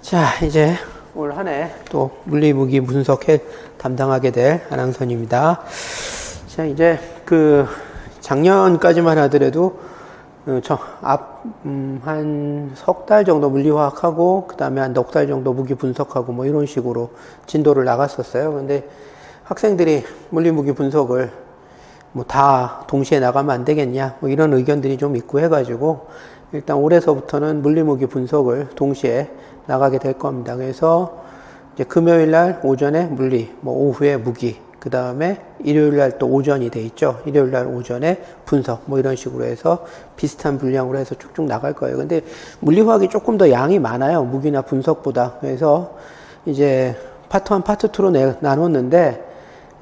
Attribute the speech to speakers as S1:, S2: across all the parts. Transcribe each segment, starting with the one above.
S1: 자, 이제 올 한 해 또 물리무기 분석해 담당하게 될 안항선입니다. 자, 이제 작년까지만 하더라도 한 석 달 정도 물리화학하고 그 다음에 한 넉 달 정도 무기 분석하고 뭐 이런 식으로 진도를 나갔었어요. 근데 학생들이 물리무기 분석을 뭐 다 동시에 나가면 안 되겠냐 뭐 이런 의견들이 좀 있고 해가지고 일단 올해서부터는 물리무기 분석을 동시에 나가게 될 겁니다. 그래서 이제 금요일 날 오전에 물리, 뭐 오후에 무기, 그 다음에 일요일 날 또 오전이 돼 있죠. 일요일 날 오전에 분석, 뭐 이런 식으로 해서 비슷한 분량으로 해서 쭉쭉 나갈 거예요. 근데 물리화학이 조금 더 양이 많아요. 무기나 분석보다. 그래서 이제 파트 1, 파트 2로 나눴는데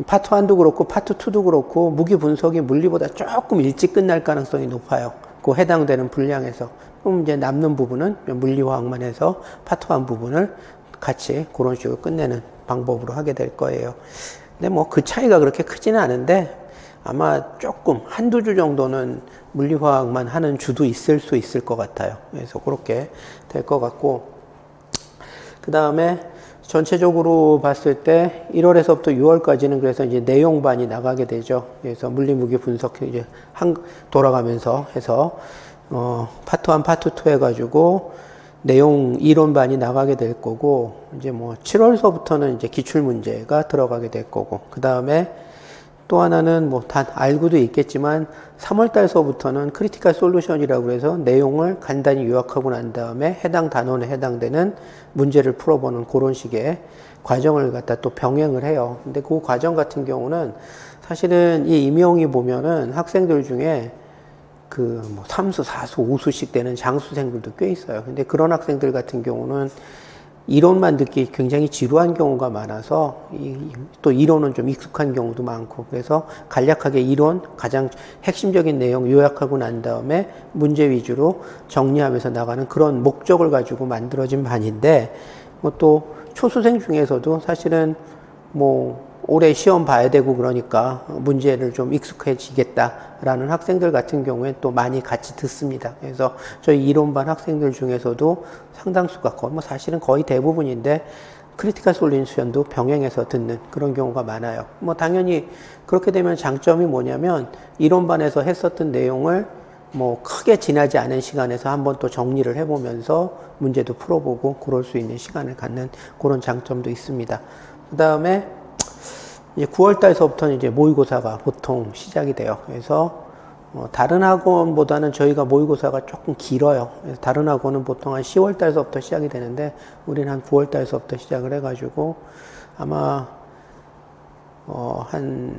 S1: 파트 1도 그렇고 파트 2도 그렇고 무기 분석이 물리보다 조금 일찍 끝날 가능성이 높아요. 그 해당되는 분량에서. 그럼 이제 남는 부분은 물리화학만 해서 파트 1 부분을 같이 그런 식으로 끝내는 방법으로 하게 될 거예요. 근데 뭐 그 차이가 그렇게 크지는 않은데 아마 조금 한두 주 정도는 물리화학만 하는 주도 있을 수 있을 것 같아요. 그래서 그렇게 될 것 같고, 그 다음에 전체적으로 봤을 때 1월에서부터 6월까지는 그래서 이제 내용반이 나가게 되죠. 그래서 물리무기 분석 이제 돌아가면서 해서 파트 1, 파트 2 해가지고 내용 이론반이 나가게 될 거고, 이제 뭐 7월서부터는 이제 기출문제가 들어가게 될 거고, 그 다음에 또 하나는 뭐 다 알고도 있겠지만 3월달서부터는 크리티컬 솔루션이라고 해서 내용을 간단히 요약하고 난 다음에 해당 단원에 해당되는 문제를 풀어보는 그런 식의 과정을 갖다 또 병행을 해요. 근데 그 과정 같은 경우는 사실은 이 임용이 보면은 학생들 중에 뭐 3수, 4수, 5수씩 되는 장수생들도 꽤 있어요. 근데 그런 학생들 같은 경우는 이론만 듣기 굉장히 지루한 경우가 많아서 또 이론은 좀 익숙한 경우도 많고, 그래서 간략하게 이론 가장 핵심적인 내용 요약하고 난 다음에 문제 위주로 정리하면서 나가는 그런 목적을 가지고 만들어진 반인데, 뭐 또 초수생 중에서도 사실은 뭐 올해 시험 봐야 되고 그러니까 문제를 좀 익숙해지겠다라는 학생들 같은 경우에 또 많이 같이 듣습니다. 그래서 저희 이론반 학생들 중에서도 상당수가 뭐 사실은 거의 대부분인데 크리티컬 솔루션도 병행해서 듣는 그런 경우가 많아요. 뭐 당연히 그렇게 되면 장점이 뭐냐면 이론반에서 했었던 내용을 뭐 크게 지나지 않은 시간에서 한번 또 정리를 해보면서 문제도 풀어보고 그럴 수 있는 시간을 갖는 그런 장점도 있습니다. 그 다음에 이제 9월달서부터는 이제 모의고사가 보통 시작이 돼요. 그래서 다른 학원보다는 저희가 모의고사가 조금 길어요. 그래서 다른 학원은 보통 한 10월달서부터 시작이 되는데 우리는 한 9월달서부터 시작을 해가지고 아마 한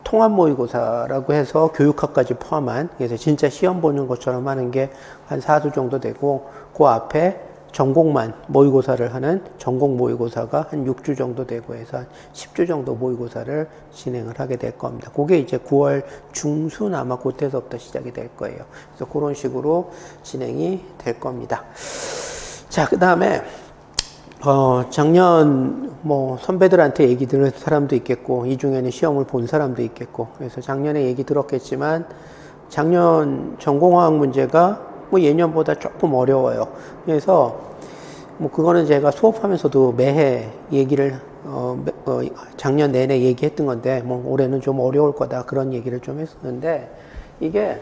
S1: 통합 모의고사라고 해서 교육학까지 포함한, 그래서 진짜 시험 보는 것처럼 하는 게 한 4주 정도 되고, 그 앞에 전공만 모의고사를 하는 전공 모의고사가 한 6주 정도 되고 해서 한 10주 정도 모의고사를 진행을 하게 될 겁니다. 그게 이제 9월 중순 아마 그때서부터 시작이 될 거예요. 그래서 그런 식으로 진행이 될 겁니다. 자, 그 다음에 작년 뭐 선배들한테 얘기 들은 사람도 있겠고, 이 중에는 시험을 본 사람도 있겠고, 그래서 작년에 얘기 들었겠지만 작년 전공화학 문제가 뭐 예년보다 조금 어려워요. 그래서 뭐 그거는 제가 수업하면서도 매해 얘기를 작년 내내 얘기했던 건데, 뭐 올해는 좀 어려울 거다 그런 얘기를 좀 했었는데, 이게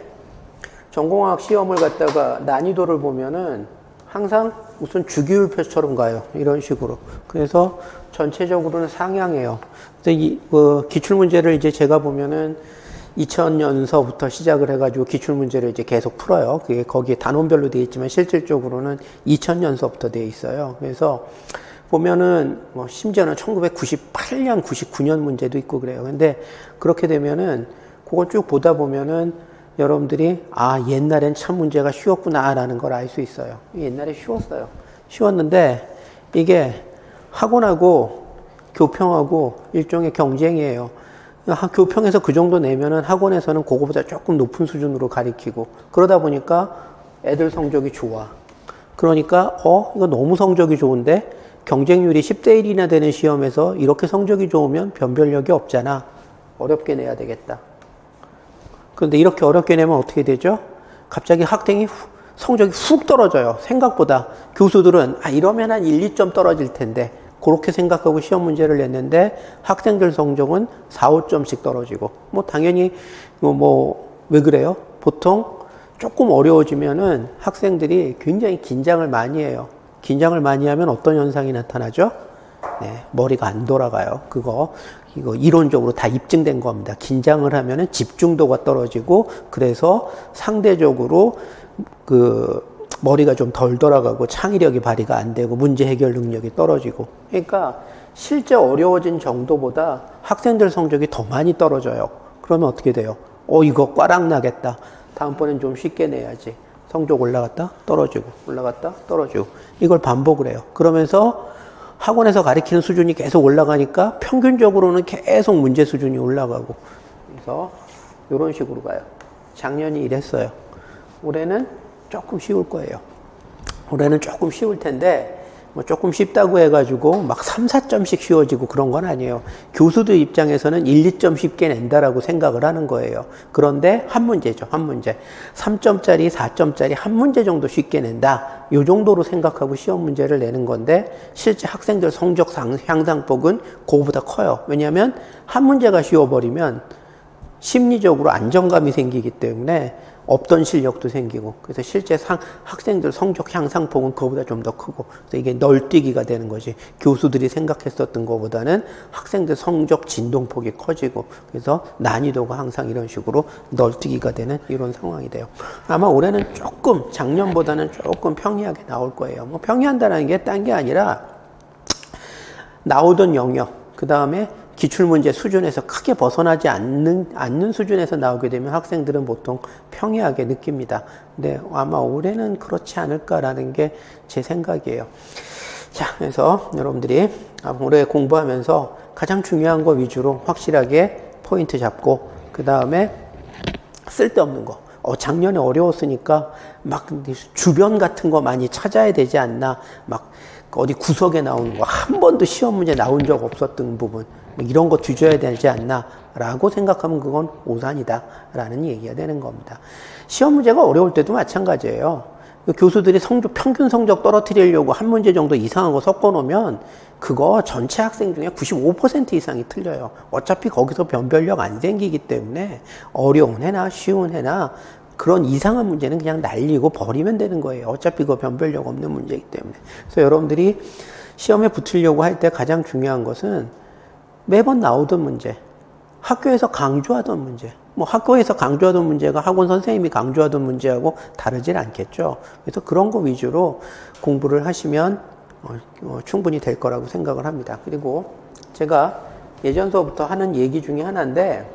S1: 전공화학 시험을 갖다가 난이도를 보면은 항상 무슨 주기율표처럼 가요. 이런 식으로. 그래서 전체적으로는 상향해요. 그래서 기출문제를 이제 제가 보면은 2000년서부터 시작을 해가지고 기출문제를 이제 계속 풀어요. 그게 거기에 단원별로 되어 있지만 실질적으로는 2000년서부터 되어 있어요. 그래서 보면은 뭐 심지어는 1998년, 99년 문제도 있고 그래요. 근데 그렇게 되면은 그걸 쭉 보다 보면은 여러분들이 옛날엔 참 문제가 쉬웠구나라는 걸 알 수 있어요. 옛날에 쉬웠어요. 쉬웠는데 이게 학원하고 교평하고 일종의 경쟁이에요. 교평에서 그 정도 내면은 학원에서는 그거보다 조금 높은 수준으로 가리키고, 그러다 보니까 애들 성적이 좋아. 그러니까 이거 너무 성적이 좋은데 경쟁률이 10대 1이나 되는 시험에서 이렇게 성적이 좋으면 변별력이 없잖아. 어렵게 내야 되겠다. 그런데 이렇게 어렵게 내면 어떻게 되죠? 갑자기 학생이 성적이 훅 떨어져요. 생각보다. 교수들은 이러면 한 1, 2점 떨어질 텐데 그렇게 생각하고 시험 문제를 냈는데 학생들 성적은 4, 5점씩 떨어지고 당연히 왜 그래요? 보통 조금 어려워지면은 학생들이 굉장히 긴장을 많이 해요. 긴장을 많이 하면 어떤 현상이 나타나죠? 네, 머리가 안 돌아가요. 이거 이론적으로 다 입증된 겁니다. 긴장을 하면은 집중도가 떨어지고 그래서 상대적으로 머리가 좀 덜 돌아가고 창의력이 발휘가 안 되고 문제 해결 능력이 떨어지고 그러니까 실제 어려워진 정도보다 학생들 성적이 더 많이 떨어져요. 그러면 어떻게 돼요? 이거 꽈락 나겠다. 다음번엔 좀 쉽게 내야지. 성적 올라갔다 떨어지고 올라갔다 떨어지고 이걸 반복을 해요. 그러면서 학원에서 가르치는 수준이 계속 올라가니까 평균적으로는 계속 문제 수준이 올라가고 그래서 이런 식으로 가요. 작년이 이랬어요. 올해는 조금 쉬울 거예요. 올해는 조금 쉬울 텐데 조금 쉽다고 해가지고 막 3, 4점씩 쉬워지고 그런 건 아니에요. 교수들 입장에서는 1, 2점 쉽게 낸다라고 생각을 하는 거예요. 그런데 한 문제죠. 한 문제. 3점짜리, 4점짜리 한 문제 정도 쉽게 낸다. 이 정도로 생각하고 시험 문제를 내는 건데 실제 학생들 성적 향상폭은 그거보다 커요. 왜냐하면 한 문제가 쉬워버리면 심리적으로 안정감이 생기기 때문에 없던 실력도 생기고 그래서 실제 학생들 성적 향상폭은 그거보다 좀 더 크고 그래서 이게 널뛰기가 되는 거지. 교수들이 생각했었던 것보다는 학생들 성적 진동폭이 커지고 그래서 난이도가 항상 이런 식으로 널뛰기가 되는 이런 상황이 돼요. 아마 올해는 조금 작년보다는 조금 평이하게 나올 거예요. 평이한다는 게 딴 게 아니라 나오던 영역 그 다음에 기출문제 수준에서 크게 벗어나지 않는 수준에서 나오게 되면 학생들은 보통 평이하게 느낍니다. 근데 아마 올해는 그렇지 않을까라는 게 제 생각이에요. 자, 그래서 여러분들이 올해 공부하면서 가장 중요한 거 위주로 확실하게 포인트 잡고 그 다음에 쓸데없는 거. 작년에 어려웠으니까 막 주변 같은 거 많이 찾아야 되지 않나. 막 어디 구석에 나오는 거 한 번도 시험 문제 나온 적 없었던 부분 이런 거 뒤져야 되지 않나 라고 생각하면 그건 오산이다 라는 얘기가 되는 겁니다. 시험 문제가 어려울 때도 마찬가지예요. 교수들이 평균 성적 떨어뜨리려고 한 문제 정도 이상한 거 섞어 놓으면 그거 전체 학생 중에 95% 이상이 틀려요. 어차피 거기서 변별력 안 생기기 때문에 어려운 해나 쉬운 해나 그런 이상한 문제는 그냥 날리고 버리면 되는 거예요. 어차피 그거 변별력 없는 문제이기 때문에. 그래서 여러분들이 시험에 붙으려고 할 때 가장 중요한 것은 매번 나오던 문제, 학교에서 강조하던 문제, 학교에서 강조하던 문제가 학원 선생님이 강조하던 문제하고 다르진 않겠죠. 그래서 그런 거 위주로 공부를 하시면 충분히 될 거라고 생각을 합니다. 그리고 제가 예전서부터 하는 얘기 중에 하나인데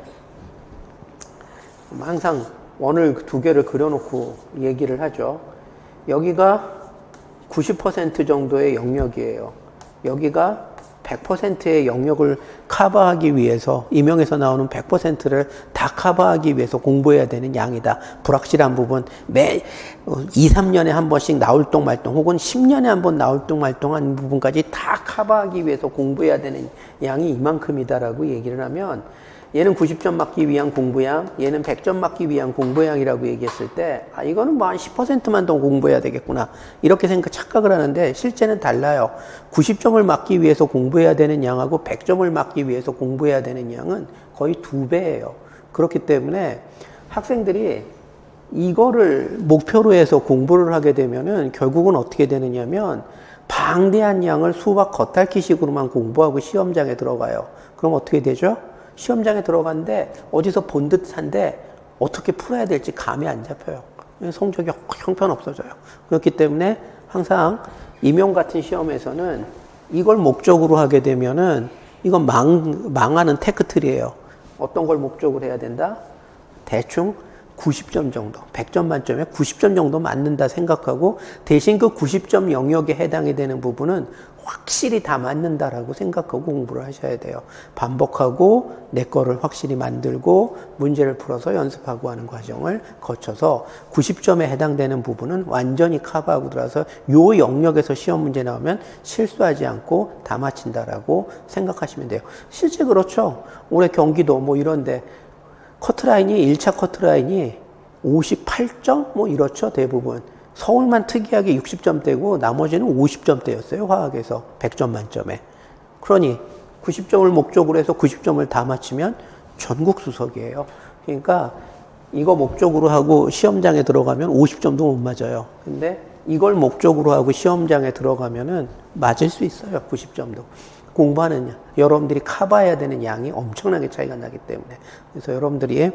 S1: 항상 원을 두 개를 그려놓고 얘기를 하죠. 여기가 90% 정도의 영역이에요. 여기가 100%의 영역을 커버하기 위해서 임용에서 나오는 100%를 다 커버하기 위해서 공부해야 되는 양이다. 불확실한 부분 매 2, 3년에 한 번씩 나올동 말동 혹은 10년에 한 번 나올동 말동한 부분까지 다 커버하기 위해서 공부해야 되는 양이 이만큼이다라고 얘기를 하면 얘는 90점 맞기 위한 공부양, 얘는 100점 맞기 위한 공부양이라고 얘기했을 때 이거는 한 10%만 더 공부해야 되겠구나 이렇게 착각을 하는데 실제는 달라요. 90점을 맞기 위해서 공부해야 되는 양하고 100점을 맞기 위해서 공부해야 되는 양은 거의 2배예요. 그렇기 때문에 학생들이 이거를 목표로 해서 공부를 하게 되면은 결국은 어떻게 되느냐면 방대한 양을 수박 겉핥기식으로만 공부하고 시험장에 들어가요. 그럼 어떻게 되죠? 시험장에 들어갔는데 어디서 본 듯한데 어떻게 풀어야 될지 감이 안 잡혀요. 성적이 형편없어져요. 그렇기 때문에 항상 임용 같은 시험에서는 이걸 목적으로 하게 되면은 이건 망하는 테크트리예요. 어떤 걸 목적으로 해야 된다? 대충 90점 정도, 100점 만점에 90점 정도 맞는다 생각하고 대신 그 90점 영역에 해당이 되는 부분은 확실히 다 맞는다라고 생각하고 공부를 하셔야 돼요. 반복하고 내 거를 확실히 만들고 문제를 풀어서 연습하고 하는 과정을 거쳐서 90점에 해당되는 부분은 완전히 커버하고 들어서 요 영역에서 시험 문제 나오면 실수하지 않고 다 맞힌다라고 생각하시면 돼요. 실제 그렇죠. 올해 경기도 이런데 커트라인이 1차 커트라인이 58점 이렇죠. 대부분. 서울만 특이하게 60점대고 나머지는 50점대였어요. 화학에서 100점 만점에. 그러니 90점을 목적으로 해서 90점을 다 맞추면 전국 수석이에요. 그러니까 이거 목적으로 하고 시험장에 들어가면 50점도 못 맞아요. 근데 이걸 목적으로 하고 시험장에 들어가면은 맞을 수 있어요. 90점도. 공부하는 여러분들이 커버해야 되는 양이 엄청나게 차이가 나기 때문에. 그래서 여러분들이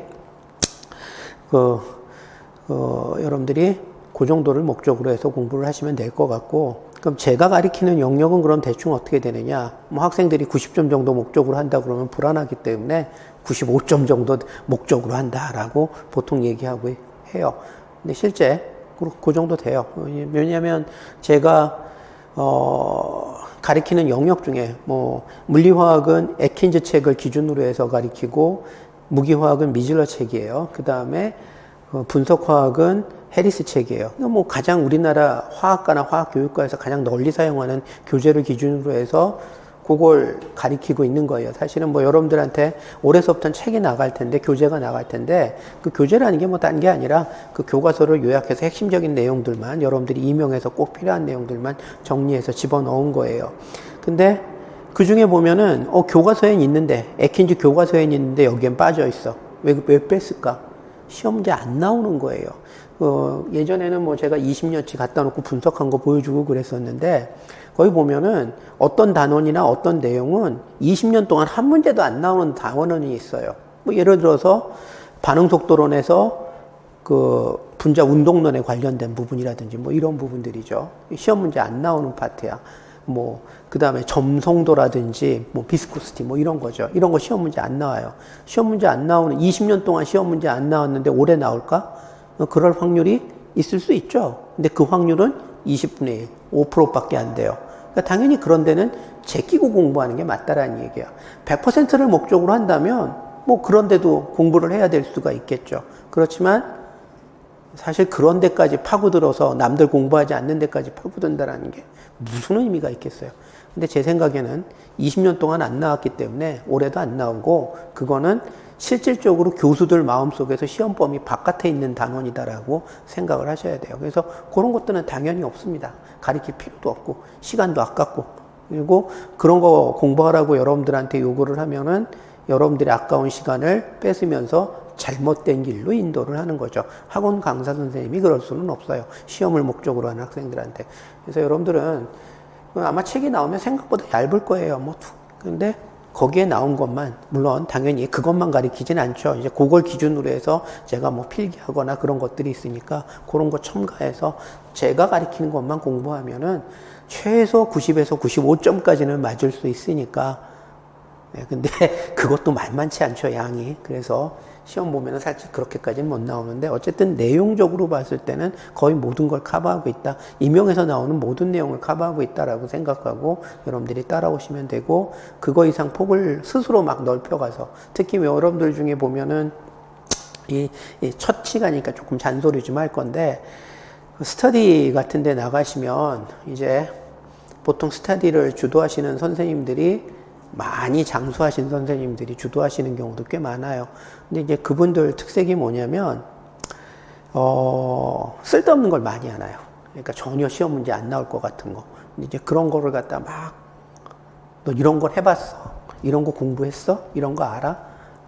S1: 여러분들이 그 정도를 목적으로 해서 공부를 하시면 될 것 같고, 그럼 제가 가리키는 영역은 그럼 대충 어떻게 되느냐? 뭐 학생들이 90점 정도 목적으로 한다 그러면 불안하기 때문에 95점 정도 목적으로 한다라고 보통 얘기하고 해요. 근데 실제 그 정도 돼요. 왜냐하면 제가 가리키는 영역 중에 뭐 물리화학은 애킨즈 책을 기준으로 해서 가리키고, 무기화학은 미즐러 책이에요. 그 다음에 분석화학은 해리스 책이에요. 뭐 가장 우리나라 화학과나 화학교육과에서 가장 널리 사용하는 교재를 기준으로 해서 그걸 가리키고 있는 거예요. 사실은 뭐 여러분들한테 올해서부터는 책이 나갈 텐데, 교재가 나갈 텐데, 그 교재라는 게 뭐 딴 게 아니라 그 교과서를 요약해서 핵심적인 내용들만, 여러분들이 임용해서 꼭 필요한 내용들만 정리해서 집어넣은 거예요. 근데 그 중에 보면은 교과서엔 있는데, 애킨즈 교과서엔 있는데 여기엔 빠져 있어. 왜 뺐을까? 시험 문제 안 나오는 거예요. 예전에는 뭐 제가 20년치 갖다 놓고 분석한 거 보여주고 그랬었는데, 거기 보면은 어떤 단원이나 어떤 내용은 20년 동안 한 문제도 안 나오는 단원이 있어요. 뭐 예를 들어서 반응속도론에서 그 분자 운동론에 관련된 부분이라든지 뭐 이런 부분들이죠. 시험 문제 안 나오는 파트야. 뭐 그 다음에 점성도라든지 뭐 비스코시티 뭐 이런 거죠. 이런 거 시험 문제 안 나와요. 시험 문제 안 나오는, 20년 동안 시험 문제 안 나왔는데 올해 나올까? 그럴 확률이 있을 수 있죠. 근데 그 확률은 20분의 1, 5%밖에 안 돼요. 그러니까 당연히 그런 데는 제끼고 공부하는 게 맞다라는 얘기야. 100%를 목적으로 한다면 뭐 그런 데도 공부를 해야 될 수가 있겠죠. 그렇지만 사실 그런 데까지 파고들어서 남들 공부하지 않는 데까지 파고든다라는 게 무슨 의미가 있겠어요. 근데 제 생각에는 20년 동안 안 나왔기 때문에 올해도 안 나오고, 그거는 실질적으로 교수들 마음속에서 시험범위 바깥에 있는 단원이다라고 생각을 하셔야 돼요. 그래서 그런 것들은 당연히 없습니다. 가르칠 필요도 없고 시간도 아깝고, 그리고 그런 거 공부하라고 여러분들한테 요구를 하면은 여러분들이 아까운 시간을 뺏으면서 잘못된 길로 인도를 하는 거죠. 학원 강사 선생님이 그럴 수는 없어요. 시험을 목적으로 하는 학생들한테. 그래서 여러분들은 아마 책이 나오면 생각보다 얇을 거예요. 뭐 근데 거기에 나온 것만, 물론 당연히 그것만 가리키진 않죠. 이제 그걸 기준으로 해서 제가 뭐 필기하거나 그런 것들이 있으니까 그런 거 첨가해서 제가 가리키는 것만 공부하면은 최소 90에서 95점까지는 맞을 수 있으니까. 네, 근데 그것도 만만치 않죠, 양이. 그래서 시험 보면은 살짝 그렇게까지는 못 나오는데, 어쨌든 내용적으로 봤을 때는 거의 모든 걸 커버하고 있다. 임용에서 나오는 모든 내용을 커버하고 있다라고 생각하고 여러분들이 따라오시면 되고, 그거 이상 폭을 스스로 막 넓혀가서, 특히 여러분들 중에 보면은 이 첫 시간이니까 조금 잔소리 좀 할 건데, 스터디 같은 데 나가시면 이제 보통 스터디를 주도하시는 선생님들이, 많이 장수하신 선생님들이 주도하시는 경우도 꽤 많아요. 근데 이제 그분들 특색이 뭐냐면, 쓸데없는 걸 많이 하나요. 그러니까 전혀 시험 문제 안 나올 것 같은 거. 근데 이제 그런 거를 갖다 막, 너 이런 걸 해봤어? 이런 거 공부했어? 이런 거 알아?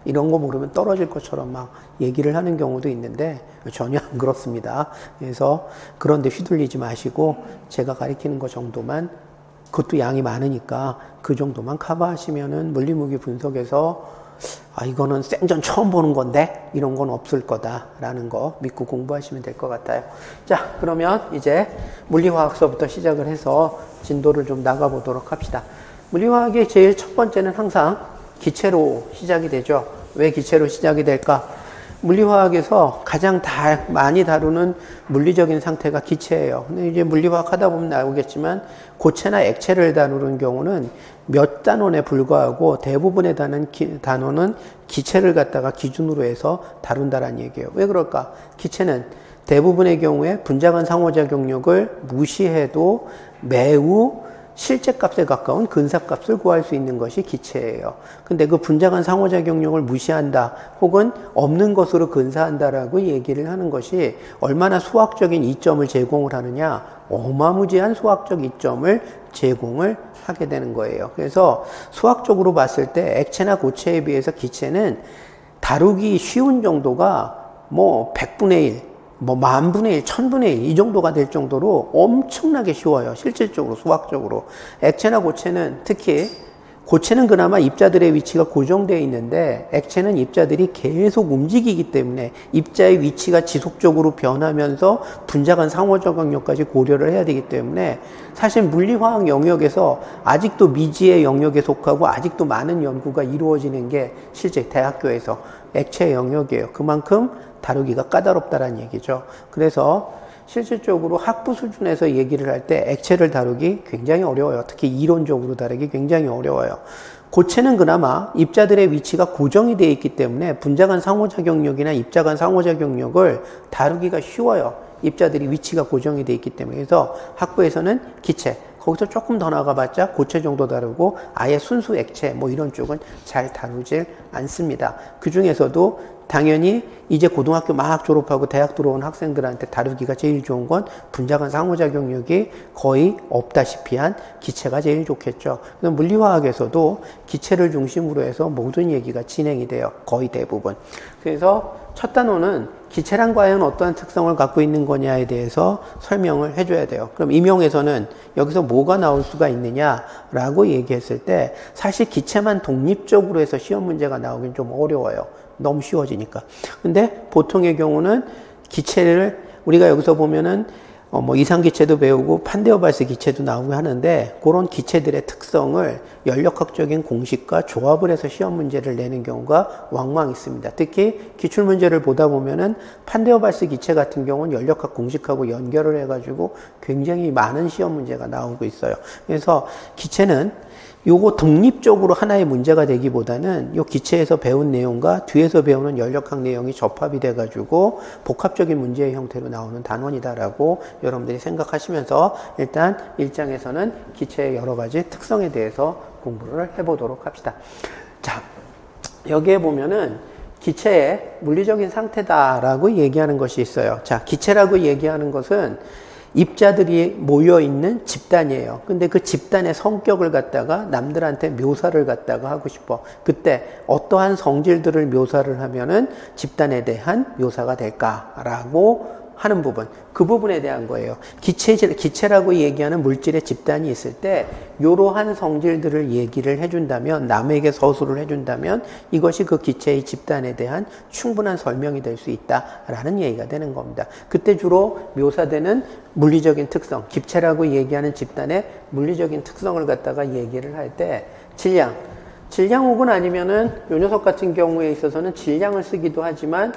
S1: 이런 거 모르면 떨어질 것처럼 막 얘기를 하는 경우도 있는데, 전혀 안 그렇습니다. 그래서 그런 데 휘둘리지 마시고, 제가 가리키는 거 정도만, 그것도 양이 많으니까 그 정도만 커버하시면은 물리무기 분석에서 이거는 생전 처음 보는 건데 이런 건 없을 거다라는 거 믿고 공부하시면 될 것 같아요. 자, 그러면 이제 물리화학서부터 시작을 해서 진도를 좀 나가보도록 합시다. 물리화학의 제일 첫 번째는 항상 기체로 시작이 되죠. 왜 기체로 시작이 될까? 물리화학에서 가장 많이 다루는 물리적인 상태가 기체예요. 근데 이제 물리화학 하다 보면 나오겠지만, 고체나 액체를 다루는 경우는 몇 단원에 불과하고 대부분의 단원은 기체를 갖다가 기준으로 해서 다룬다라는 얘기예요. 왜 그럴까? 기체는 대부분의 경우에 분자 간 상호작용력을 무시해도 매우 실제 값에 가까운 근사값을 구할 수 있는 것이 기체예요. 근데 그 분자간 상호작용력을 무시한다 혹은 없는 것으로 근사한다라고 얘기를 하는 것이 얼마나 수학적인 이점을 제공을 하느냐, 어마무지한 수학적 이점을 제공을 하게 되는 거예요. 그래서 수학적으로 봤을 때 액체나 고체에 비해서 기체는 다루기 쉬운 정도가 뭐 100분의 1, 뭐 10,000분의 1, 1000분의 1 이 정도가 될 정도로 엄청나게 쉬워요. 실질적으로 수학적으로. 액체나 고체는 특히 고체는 그나마 입자들의 위치가 고정되어 있는데 액체는 입자들이 계속 움직이기 때문에 입자의 위치가 지속적으로 변하면서 분자간 상호작용력까지 고려를 해야 되기 때문에 사실 물리화학 영역에서 아직도 미지의 영역에 속하고 아직도 많은 연구가 이루어지는 게 실제 대학교에서 액체 영역이에요. 그만큼 다루기가 까다롭다는 얘기죠. 그래서 실질적으로 학부 수준에서 얘기를 할 때 액체를 다루기 굉장히 어려워요. 특히 이론적으로 다루기 굉장히 어려워요. 고체는 그나마 입자들의 위치가 고정이 되어 있기 때문에 분자간 상호작용력이나 입자간 상호작용력을 다루기가 쉬워요. 입자들이 위치가 고정이 되어 있기 때문에. 그래서 학부에서는 기체, 거기서 조금 더 나가봤자 고체 정도 다루고 아예 순수 액체 뭐 이런 쪽은 잘 다루질 않습니다. 그 중에서도 당연히 이제 고등학교 막 졸업하고 대학 들어온 학생들한테 다루기가 제일 좋은 건 분자간 상호작용력이 거의 없다시피 한 기체가 제일 좋겠죠. 물리화학에서도 기체를 중심으로 해서 모든 얘기가 진행이 돼요. 거의 대부분. 그래서 첫 단원은 기체란 과연 어떠한 특성을 갖고 있는 거냐에 대해서 설명을 해줘야 돼요. 그럼 임용에서는 여기서 뭐가 나올 수가 있느냐라고 얘기했을 때 사실 기체만 독립적으로 해서 시험 문제가 나오긴 좀 어려워요. 너무 쉬워지니까. 근데 보통의 경우는 기체를 우리가 여기서 보면은 뭐 이상기체도 배우고 판데어발스 기체도 나오고 하는데 그런 기체들의 특성을 연력학적인 공식과 조합을 해서 시험 문제를 내는 경우가 왕왕 있습니다. 특히 기출문제를 보다 보면은 판데어발스 기체 같은 경우는 연력학 공식하고 연결을 해가지고 굉장히 많은 시험 문제가 나오고 있어요. 그래서 기체는 요거 독립적으로 하나의 문제가 되기보다는 요 기체에서 배운 내용과 뒤에서 배우는 연력학 내용이 접합이 돼가지고 복합적인 문제의 형태로 나오는 단원이다라고 여러분들이 생각하시면서 일단 1장에서는 기체의 여러 가지 특성에 대해서 공부를 해보도록 합시다. 자, 여기에 보면은 기체의 물리적인 상태다라고 얘기하는 것이 있어요. 자, 기체라고 얘기하는 것은 입자들이 모여있는 집단이에요. 근데 그 집단의 성격을 갖다가 남들한테 묘사를 갖다가 하고 싶어. 그때 어떠한 성질들을 묘사를 하면은 집단에 대한 묘사가 될까라고 하는 부분. 그 부분에 대한 거예요. 기체라고 얘기하는 물질의 집단이 있을 때 이러한 성질들을 얘기를 해준다면, 남에게 서술을 해준다면 이것이 그 기체의 집단에 대한 충분한 설명이 될 수 있다라는 얘기가 되는 겁니다. 그때 주로 묘사되는 물리적인 특성, 기체라고 얘기하는 집단의 물리적인 특성을 갖다가 얘기를 할 때 질량 혹은 아니면은 요 녀석 같은 경우에 있어서는 질량을 쓰기도 하지만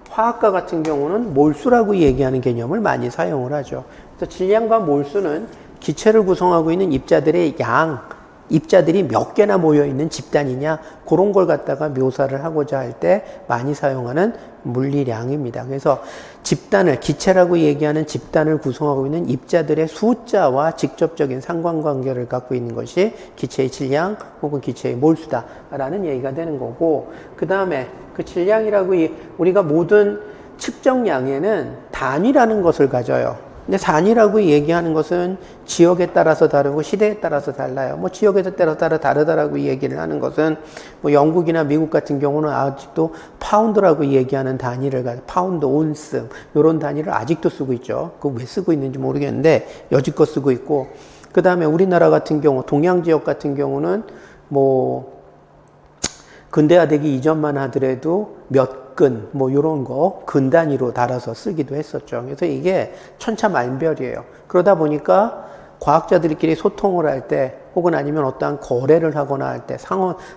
S1: 화학과 같은 경우는 몰수라고 얘기하는 개념을 많이 사용을 하죠. 그래서 질량과 몰수는 기체를 구성하고 있는 입자들의 양, 입자들이 몇 개나 모여있는 집단이냐 그런 걸 갖다가 묘사를 하고자 할 때 많이 사용하는 물리량입니다. 그래서 집단을, 기체라고 얘기하는 집단을 구성하고 있는 입자들의 숫자와 직접적인 상관관계를 갖고 있는 것이 기체의 질량 혹은 기체의 몰수다라는 얘기가 되는 거고, 그 다음에 그 질량이라고 우리가 모든 측정량에는 단위라는 것을 가져요. 근데 단위라고 얘기하는 것은 지역에 따라서 다르고 시대에 따라서 달라요. 뭐 지역에 따라 다르다라고 얘기를 하는 것은 뭐 영국이나 미국 같은 경우는 아직도 파운드라고 얘기하는 단위를 파운드, 온스 이런 단위를 아직도 쓰고 있죠. 그거 왜 쓰고 있는지 모르겠는데 여지껏 쓰고 있고, 그 다음에 우리나라 같은 경우 동양 지역 같은 경우는 뭐 근대화되기 이전만 하더라도 몇 근, 뭐, 요런 거, 근 단위로 달아서 쓰기도 했었죠. 그래서 이게 천차만별이에요. 그러다 보니까 과학자들끼리 소통을 할 때, 혹은 아니면 어떠한 거래를 하거나 할 때,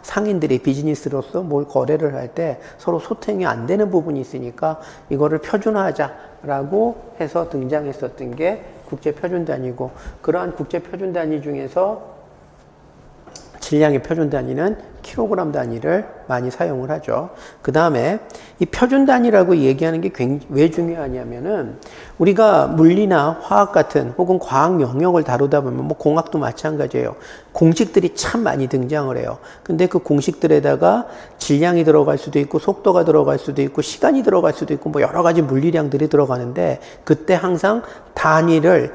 S1: 상인들이 비즈니스로서 뭘 거래를 할 때 서로 소통이 안 되는 부분이 있으니까 이거를 표준화하자라고 해서 등장했었던 게 국제표준단위고, 그러한 국제표준단위 중에서 질량의 표준 단위는 킬로그램 단위를 많이 사용을 하죠. 그 다음에 이 표준 단위라고 얘기하는 게 왜 중요하냐면은 우리가 물리나 화학 같은 혹은 과학 영역을 다루다 보면 뭐 공학도 마찬가지예요. 공식들이 참 많이 등장을 해요. 근데 그 공식들에다가 질량이 들어갈 수도 있고 속도가 들어갈 수도 있고 시간이 들어갈 수도 있고 뭐 여러 가지 물리량들이 들어가는데 그때 항상 단위를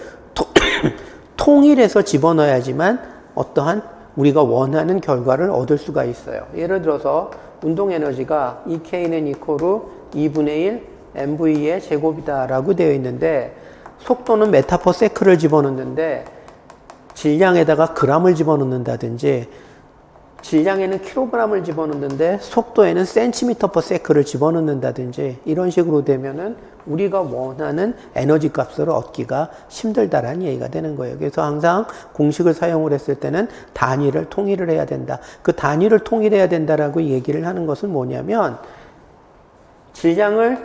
S1: 통일해서 집어넣어야지만 어떠한 우리가 원하는 결과를 얻을 수가 있어요. 예를 들어서 운동 에너지가 EK는 이코르 2분의 1 MV의 제곱이다 라고 되어 있는데 속도는 메타 퍼 세크를 집어넣는데 질량에다가 그램을 집어넣는다든지 질량에는 킬로그램을 집어넣는데 속도에는 센티미터 퍼 세크를 집어넣는다든지 이런 식으로 되면은 우리가 원하는 에너지 값을 얻기가 힘들다라는 얘기가 되는 거예요. 그래서 항상 공식을 사용을 했을 때는 단위를 통일을 해야 된다. 그 단위를 통일해야 된다라고 얘기를 하는 것은 뭐냐면 질량을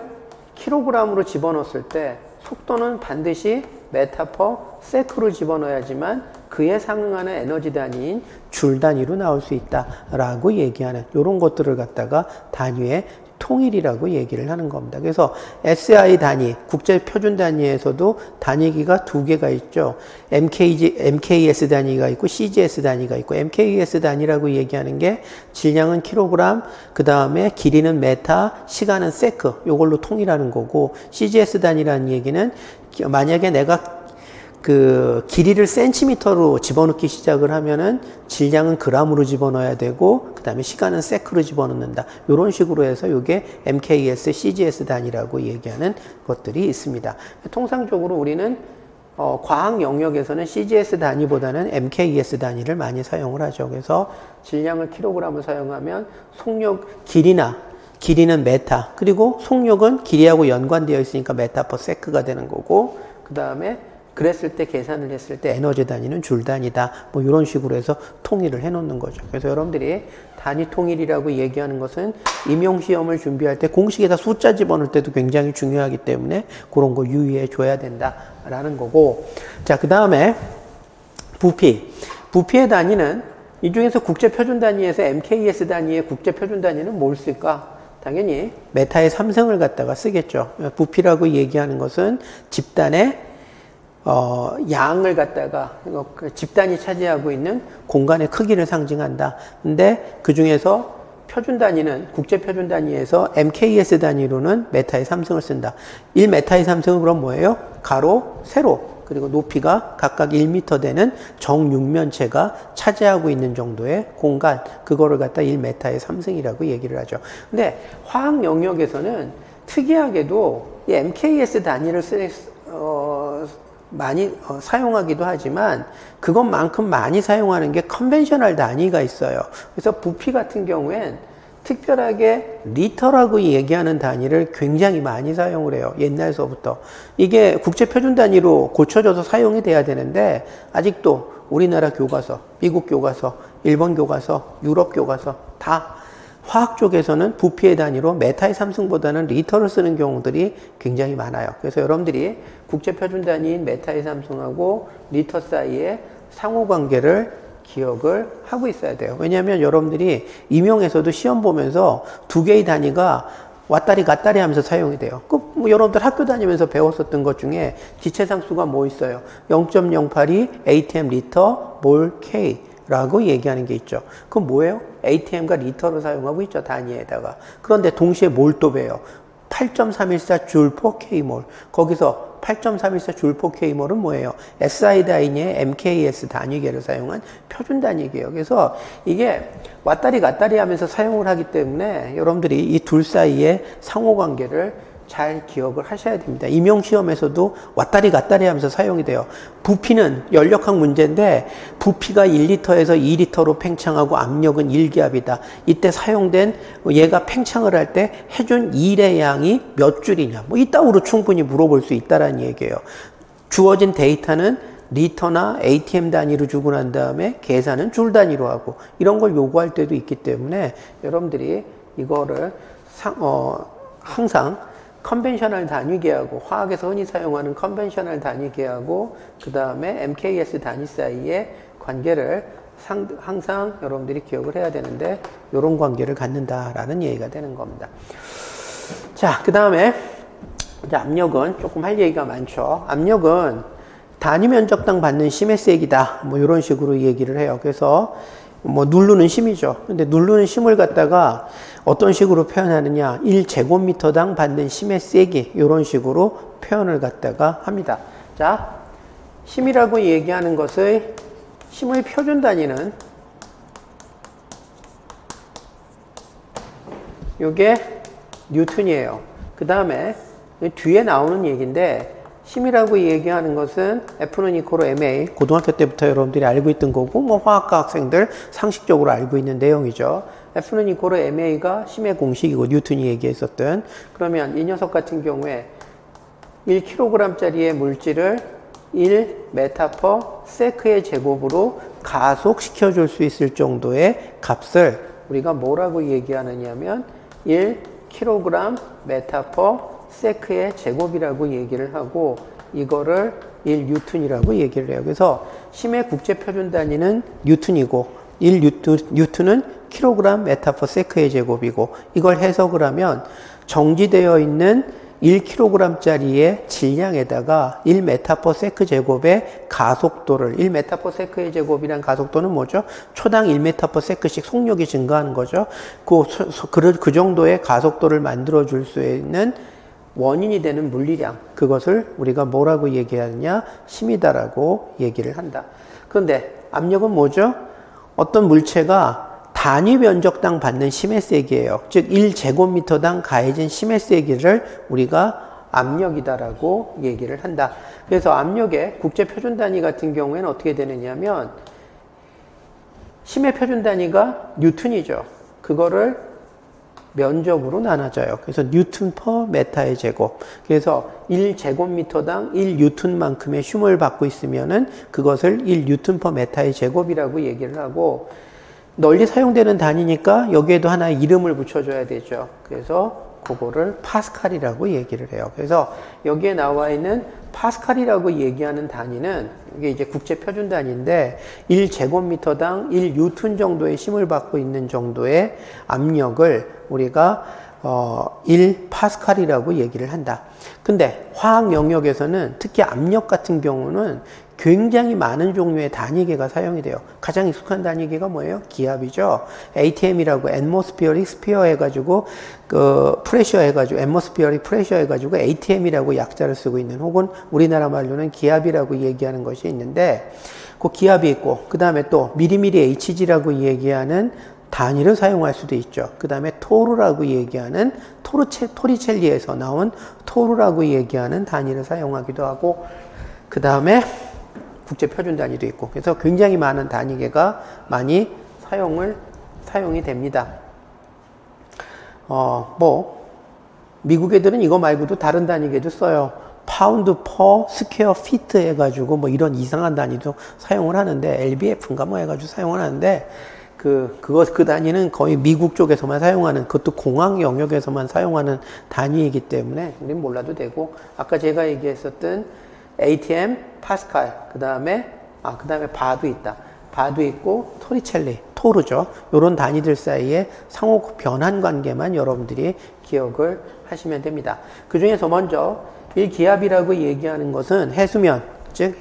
S1: 킬로그램으로 집어넣었을 때 속도는 반드시 메타 퍼 세크로 집어넣어야지만 그에 상응하는 에너지 단위인 줄 단위로 나올 수 있다라고 얘기하는 이런 것들을 갖다가 단위의 통일이라고 얘기를 하는 겁니다. 그래서 SI 단위, 국제 표준 단위에서도 단위기가 두 개가 있죠. MKS 단위가 있고 CGS 단위가 있고 MKS 단위라고 얘기하는 게 질량은 킬로그램, 그 다음에 길이는 메타, 시간은 세크 이걸로 통일하는 거고 CGS 단위라는 얘기는 만약에 내가 그 길이를 센티미터로 집어넣기 시작을 하면은 질량은 그램으로 집어넣어야 되고 그 다음에 시간은 세크로 집어넣는다. 이런 식으로 해서 이게 MKS, CGS 단위라고 얘기하는 것들이 있습니다. 통상적으로 우리는 과학 영역에서는 CGS 단위보다는 MKS 단위를 많이 사용을 하죠. 그래서 질량을 킬로그램을 사용하면 속력 길이는 메타 그리고 속력은 길이하고 연관되어 있으니까 메타 퍼 세크가 되는 거고 그 다음에 그랬을 때 계산을 했을 때 에너지 단위는 줄 단위다. 뭐 이런 식으로 해서 통일을 해 놓는 거죠. 그래서 여러분들이 단위 통일이라고 얘기하는 것은 임용시험을 준비할 때 공식에다 숫자 집어넣을 때도 굉장히 중요하기 때문에 그런 거 유의해 줘야 된다라는 거고. 자, 그 다음에 부피. 부피의 단위는 이 중에서 국제표준 단위에서 MKS 단위의 국제표준 단위는 뭘 쓸까? 당연히 메타의 3승을 갖다가 쓰겠죠. 부피라고 얘기하는 것은 집단의 양을 갖다가 집단이 차지하고 있는 공간의 크기를 상징한다. 근데 그 중에서 표준 단위는 국제 표준 단위에서 MKS 단위로는 메타의 3승을 쓴다. 1메타의 3승은 그럼 뭐예요? 가로, 세로. 그리고 높이가 각각 1m 되는 정육면체가 차지하고 있는 정도의 공간. 그거를 갖다 1메타의 3승이라고 얘기를 하죠. 근데 화학 영역에서는 특이하게도 이 MKS 단위를 많이 사용하기도 하지만 그것만큼 많이 사용하는 게 컨벤셔널 단위가 있어요. 그래서 부피 같은 경우엔 특별하게 리터라고 얘기하는 단위를 굉장히 많이 사용을 해요. 옛날서부터. 이게 국제표준 단위로 고쳐져서 사용이 돼야 되는데 아직도 우리나라 교과서, 미국 교과서, 일본 교과서, 유럽 교과서 다 화학 쪽에서는 부피의 단위로 메타의 3승보다는 리터를 쓰는 경우들이 굉장히 많아요. 그래서 여러분들이 국제표준 단위인 메타의 3승하고 리터 사이의 상호관계를 기억을 하고 있어야 돼요. 왜냐하면 여러분들이 임용에서도 시험 보면서 두 개의 단위가 왔다리 갔다리 하면서 사용이 돼요. 뭐 여러분들 학교 다니면서 배웠었던 것 중에 기체상수가 뭐 있어요? 0.082 atm 리터 몰 K 라고 얘기하는 게 있죠. 그건 뭐예요? ATM과 리터를 사용하고 있죠. 단위에다가. 그런데 동시에 몰도배요. 8.314 줄 포 K몰. 거기서 8.314 줄 포 K몰은 뭐예요? SI 단위의 MKS 단위계를 사용한 표준 단위계예요. 그래서 이게 왔다리 갔다리 하면서 사용을 하기 때문에 여러분들이 이 둘 사이의 상호관계를 잘 기억을 하셔야 됩니다. 임용시험에서도 왔다리 갔다리 하면서 사용이 돼요. 부피는 연력학 문제인데 부피가 1리터에서 2리터로 팽창하고 압력은 1기압이다. 이때 사용된 얘가 팽창을 할 때 해준 일의 양이 몇 줄이냐. 뭐 이따구로 충분히 물어볼 수 있다라는 얘기예요. 주어진 데이터는 리터나 ATM 단위로 주고 난 다음에 계산은 줄 단위로 하고 이런 걸 요구할 때도 있기 때문에 여러분들이 이거를 항상 컨벤셔널 단위계하고 화학에서 흔히 사용하는 컨벤셔널 단위계하고 그 다음에 MKS 단위 사이의 관계를 항상 여러분들이 기억을 해야 되는데 이런 관계를 갖는다라는 얘기가 되는 겁니다. 자, 그 다음에 압력은 조금 할 얘기가 많죠. 압력은 단위 면적당 받는 심의 세기다. 뭐 이런 식으로 얘기를 해요. 그래서 뭐 누르는 심이죠. 근데 누르는 심을 갖다가 어떤 식으로 표현하느냐? 1제곱미터당 받는 심의 세기 이런 식으로 표현을 갖다가 합니다. 자, 심이라고 얘기하는 것의 심의 표준 단위는 요게 뉴턴이에요. 그 다음에 뒤에 나오는 얘기인데 심이라고 얘기하는 것은 F는 이퀄로 ma 고등학교 때부터 여러분들이 알고 있던 거고 뭐 화학과 학생들 상식적으로 알고 있는 내용이죠. F는 이퀄로 ma가 심의 공식이고 뉴턴이 얘기했었던 그러면 이 녀석 같은 경우에 1kg짜리의 물질을 1m/s의 제곱으로 가속시켜 줄 수 있을 정도의 값을 우리가 뭐라고 얘기하느냐면 1kg/m의 제곱이라고 얘기를 하고 이거를 1뉴턴이라고 얘기를 해요. 그래서 심의 국제 표준 단위는 뉴턴이고 1뉴턴은 kg/m의 제곱이고 이걸 해석을 하면 정지되어 있는 1kg짜리의 질량에다가 1m/s 제곱의 가속도를 1m/s의 제곱이란 가속도는 뭐죠? 초당 1m/s씩 속력이 증가하는 거죠. 그 정도의 가속도를 만들어 줄 수 있는 원인이 되는 물리량 그것을 우리가 뭐라고 얘기하느냐? 심이다라고 얘기를 한다. 그런데 압력은 뭐죠? 어떤 물체가 단위 면적당 받는 심의 세기예요. 즉 1제곱미터당 가해진 심의 세기를 우리가 압력이다라고 얘기를 한다. 그래서 압력의 국제 표준 단위 같은 경우에는 어떻게 되느냐면 심의 표준 단위가 뉴턴이죠. 그거를 면적으로 나눠져요. 그래서 뉴턴 퍼 메타의 제곱. 그래서 1제곱미터당 1뉴턴만큼의 흉을 받고 있으면은 그것을 1뉴턴 퍼 메타의 제곱이라고 얘기를 하고 널리 사용되는 단위니까 여기에도 하나의 이름을 붙여줘야 되죠. 그래서 그거를 파스칼이라고 얘기를 해요. 그래서 여기에 나와 있는 파스칼이라고 얘기하는 단위는 이게 이제 국제 표준 단위인데 1제곱미터당 1뉴턴 정도의 힘을 받고 있는 정도의 압력을 우리가 1파스칼이라고 얘기를 한다. 근데 화학 영역에서는 특히 압력 같은 경우는 굉장히 많은 종류의 단위계가 사용이 돼요. 가장 익숙한 단위계가 뭐예요? 기압이죠. ATM이라고 atmospheric sphere 해가지고 pressure 해가지고 atmospheric pressure 해가지고 ATM이라고 약자를 쓰고 있는 혹은 우리나라 말로는 기압이라고 얘기하는 것이 있는데 그 기압이 있고 그 다음에 또 미리미리 HG라고 얘기하는 단위를 사용할 수도 있죠. 그 다음에 토르라고 얘기하는 토리첼리에서 나온 토르라고 얘기하는 단위를 사용하기도 하고 그 다음에 국제 표준 단위도 있고 그래서 굉장히 많은 단위계가 많이 사용이 됩니다. 미국 애들은 이거 말고도 다른 단위계도 써요. 파운드 퍼 스퀘어 피트 해가지고 뭐 이런 이상한 단위도 사용을 하는데 LBF인가 뭐 해가지고 사용을 하는데 그 단위는 거의 미국 쪽에서만 사용하는 그것도 공항 영역에서만 사용하는 단위이기 때문에 우린 몰라도 되고 아까 제가 얘기했었던 ATM, 파스칼, 그 다음에 바도 있다. 바도 있고 토리첼리, 토르죠. 요런 단위들 사이에 상호 변환 관계만 여러분들이 기억을 하시면 됩니다. 그 중에서 먼저 1기압이라고 얘기하는 것은 해수면, 즉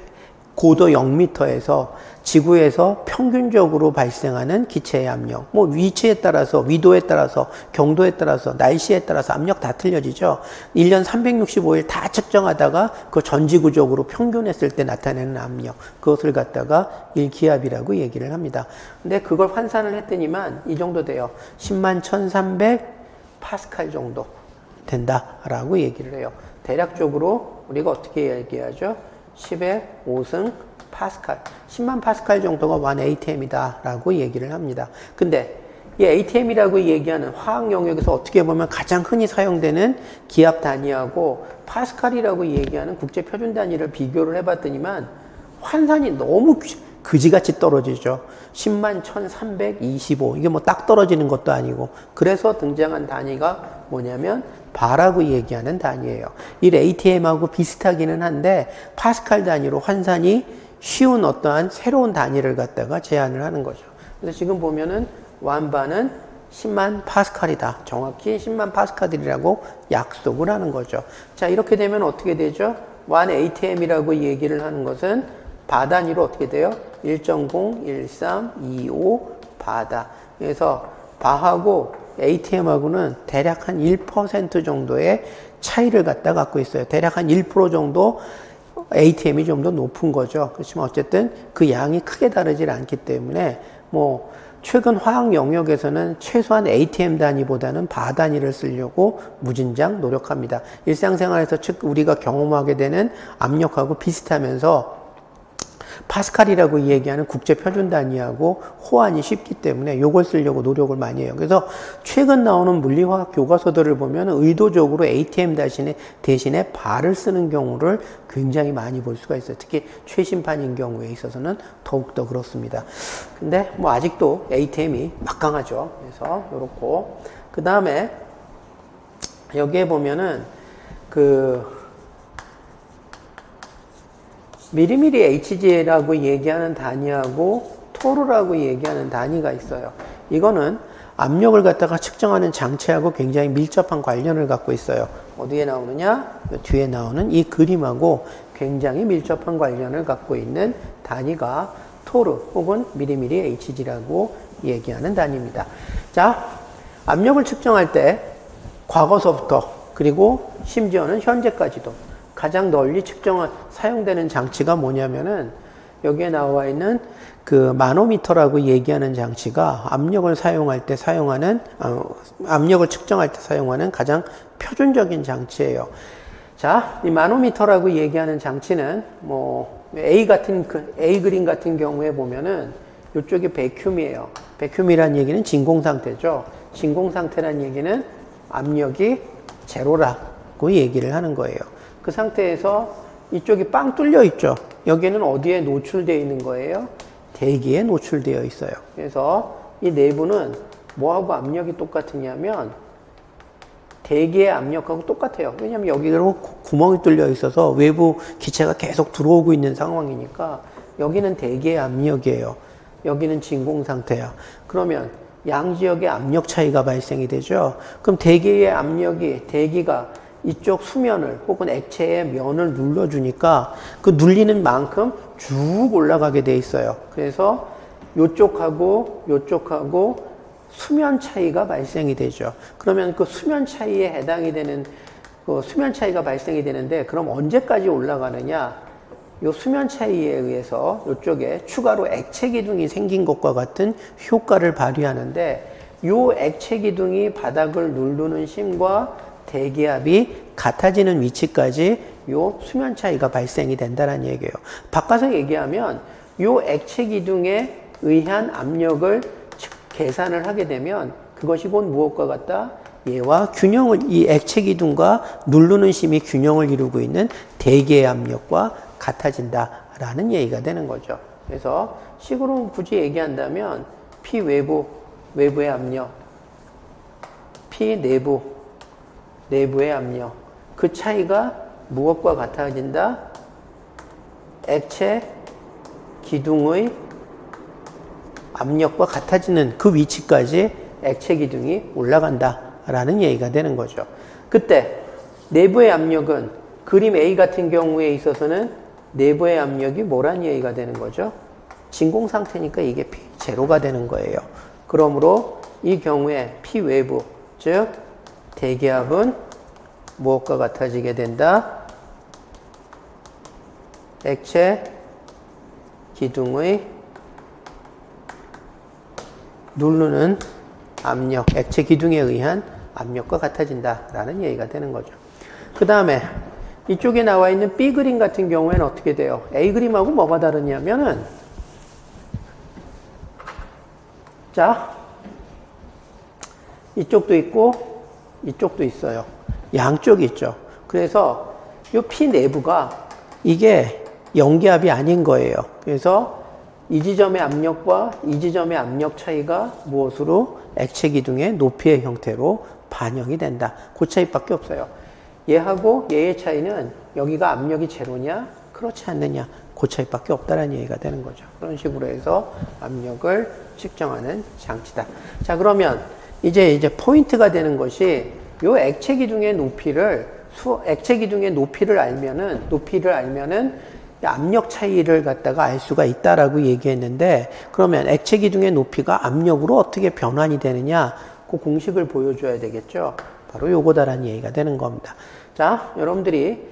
S1: 고도 0m에서 지구에서 평균적으로 발생하는 기체의 압력, 뭐 위치에 따라서, 위도에 따라서, 경도에 따라서, 날씨에 따라서 압력 다 틀려지죠. 1년 365일 다 측정하다가 그 전지구적으로 평균했을 때 나타내는 압력, 그것을 갖다가 1기압이라고 얘기를 합니다. 근데 그걸 환산을 했더니만 이 정도 돼요. 10만 1300 파스칼 정도 된다라고 얘기를 해요. 대략적으로 우리가 어떻게 얘기하죠? 10의 5승 파스칼, 10만 파스칼 정도가 1ATM이다 라고 얘기를 합니다. 근데 이 ATM이라고 얘기하는 화학 영역에서 어떻게 보면 가장 흔히 사용되는 기압 단위하고 파스칼이라고 얘기하는 국제 표준 단위를 비교를 해봤더니만 환산이 너무 그지같이 떨어지죠. 10만 1325 이게 뭐 딱 떨어지는 것도 아니고 그래서 등장한 단위가 뭐냐면 바라고 얘기하는 단위예요. 이 ATM하고 비슷하기는 한데 파스칼 단위로 환산이 쉬운 어떠한 새로운 단위를 갖다가 제안을 하는 거죠. 그래서 지금 보면은 완반은 10만 파스칼이다. 정확히 10만 파스칼이라고 약속을 하는 거죠. 자, 이렇게 되면 어떻게 되죠? 1 ATM이라고 얘기를 하는 것은 바 단위로 어떻게 돼요? 1.0, 1.3, 2.5 바다. 그래서 바하고 ATM하고는 대략 한 1% 정도의 차이를 갖고 있어요. 대략 한 1% 정도 ATM이 좀 더 높은 거죠. 그렇지만 어쨌든 그 양이 크게 다르질 않기 때문에 뭐 최근 화학 영역에서는 최소한 ATM 단위보다는 바 단위를 쓰려고 무진장 노력합니다. 일상생활에서 즉 우리가 경험하게 되는 압력하고 비슷하면서 파스칼이라고 얘기하는 국제 표준 단위하고 호환이 쉽기 때문에 이걸 쓰려고 노력을 많이 해요. 그래서 최근 나오는 물리화학 교과서들을 보면 의도적으로 ATM 대신에 바를 쓰는 경우를 굉장히 많이 볼 수가 있어요. 특히 최신판인 경우에 있어서는 더욱더 그렇습니다. 근데 뭐 아직도 ATM이 막강하죠. 그래서 요렇고 그 다음에 여기에 보면은 미리미리 HG라고 얘기하는 단위하고 토르라고 얘기하는 단위가 있어요. 이거는 압력을 갖다가 측정하는 장치하고 굉장히 밀접한 관련을 갖고 있어요. 어디에 나오느냐? 뒤에 나오는 이 그림하고 굉장히 밀접한 관련을 갖고 있는 단위가 토르 혹은 미리미리 HG라고 얘기하는 단위입니다. 자, 압력을 측정할 때 과거서부터 그리고 심지어는 현재까지도 가장 널리 사용되는 장치가 뭐냐면은 여기에 나와 있는 그 마노미터라고 얘기하는 장치가 압력을 측정할 때 사용하는 가장 표준적인 장치예요. 자, 이 마노미터라고 얘기하는 장치는 뭐 A 그림 같은 경우에 보면은 이쪽이 백큐미예요. 백큐미란 얘기는 진공 상태죠. 진공 상태란 얘기는 압력이 제로라고 얘기를 하는 거예요. 그 상태에서 이쪽이 빵 뚫려 있죠. 여기는 어디에 노출되어 있는 거예요? 대기에 노출되어 있어요. 그래서 이 내부는 뭐하고 압력이 똑같으냐면 대기의 압력하고 똑같아요. 왜냐하면 여기로 구멍이 뚫려 있어서 외부 기체가 계속 들어오고 있는 상황이니까 여기는 대기의 압력이에요. 여기는 진공 상태야. 그러면 양지역의 압력 차이가 발생이 되죠. 그럼 대기가 이쪽 수면을 혹은 액체의 면을 눌러주니까 그 눌리는 만큼 쭉 올라가게 돼 있어요. 그래서 요쪽하고 수면 차이가 발생이 되죠. 그러면 그 수면 차이에 해당이 되는 수면 차이가 발생이 되는데 그럼 언제까지 올라가느냐? 요 수면 차이에 의해서 이쪽에 추가로 액체 기둥이 생긴 것과 같은 효과를 발휘하는데 요 액체 기둥이 바닥을 누르는 심과 대기압이 같아지는 위치까지 요 수면 차이가 발생이 된다는 얘기예요. 바꿔서 얘기하면 요 액체 기둥에 의한 압력을 계산을 하게 되면 그것이 곧 무엇과 같다? 얘와 이 액체 기둥과 누르는 심이 균형을 이루고 있는 대기의 압력과 같아진다라는 얘기가 되는 거죠. 그래서 식으로 굳이 얘기한다면 P 외부의 압력, P 내부의 압력, 그 차이가 무엇과 같아진다? 액체 기둥의 압력과 같아지는 그 위치까지 액체 기둥이 올라간다라는 얘기가 되는 거죠. 그때 내부의 압력은 그림 A 같은 경우에 있어서는 내부의 압력이 뭐란 얘기가 되는 거죠? 진공 상태니까 이게 P0가 되는 거예요. 그러므로 이 경우에 P 외부, 즉 대기압은 무엇과 같아지게 된다? 액체 기둥의 누르는 압력, 액체 기둥에 의한 압력과 같아진다라는 얘기가 되는 거죠. 그 다음에 이쪽에 나와 있는 B 그림 같은 경우에는 어떻게 돼요? A 그림하고 뭐가 다르냐면은 자, 이쪽도 있고 이쪽도 있어요. 양쪽이 있죠. 그래서 이 P 내부가 이게 연기압이 아닌 거예요. 그래서 이 지점의 압력과 이 지점의 압력 차이가 무엇으로? 액체 기둥의 높이의 형태로 반영이 된다. 그 차이밖에 없어요. 얘하고 얘의 차이는 여기가 압력이 제로냐? 그렇지 않느냐. 그 차이밖에 없다라는 얘기가 되는 거죠. 그런 식으로 해서 압력을 측정하는 장치다. 자, 그러면 이제 포인트가 되는 것이 요 액체 기둥의 액체 기둥의 높이를 알면은 압력 차이를 갖다가 알 수가 있다라고 얘기했는데, 그러면 액체 기둥의 높이가 압력으로 어떻게 변환이 되느냐, 그 공식을 보여줘야 되겠죠. 바로 요거다라는 얘기가 되는 겁니다. 자, 여러분들이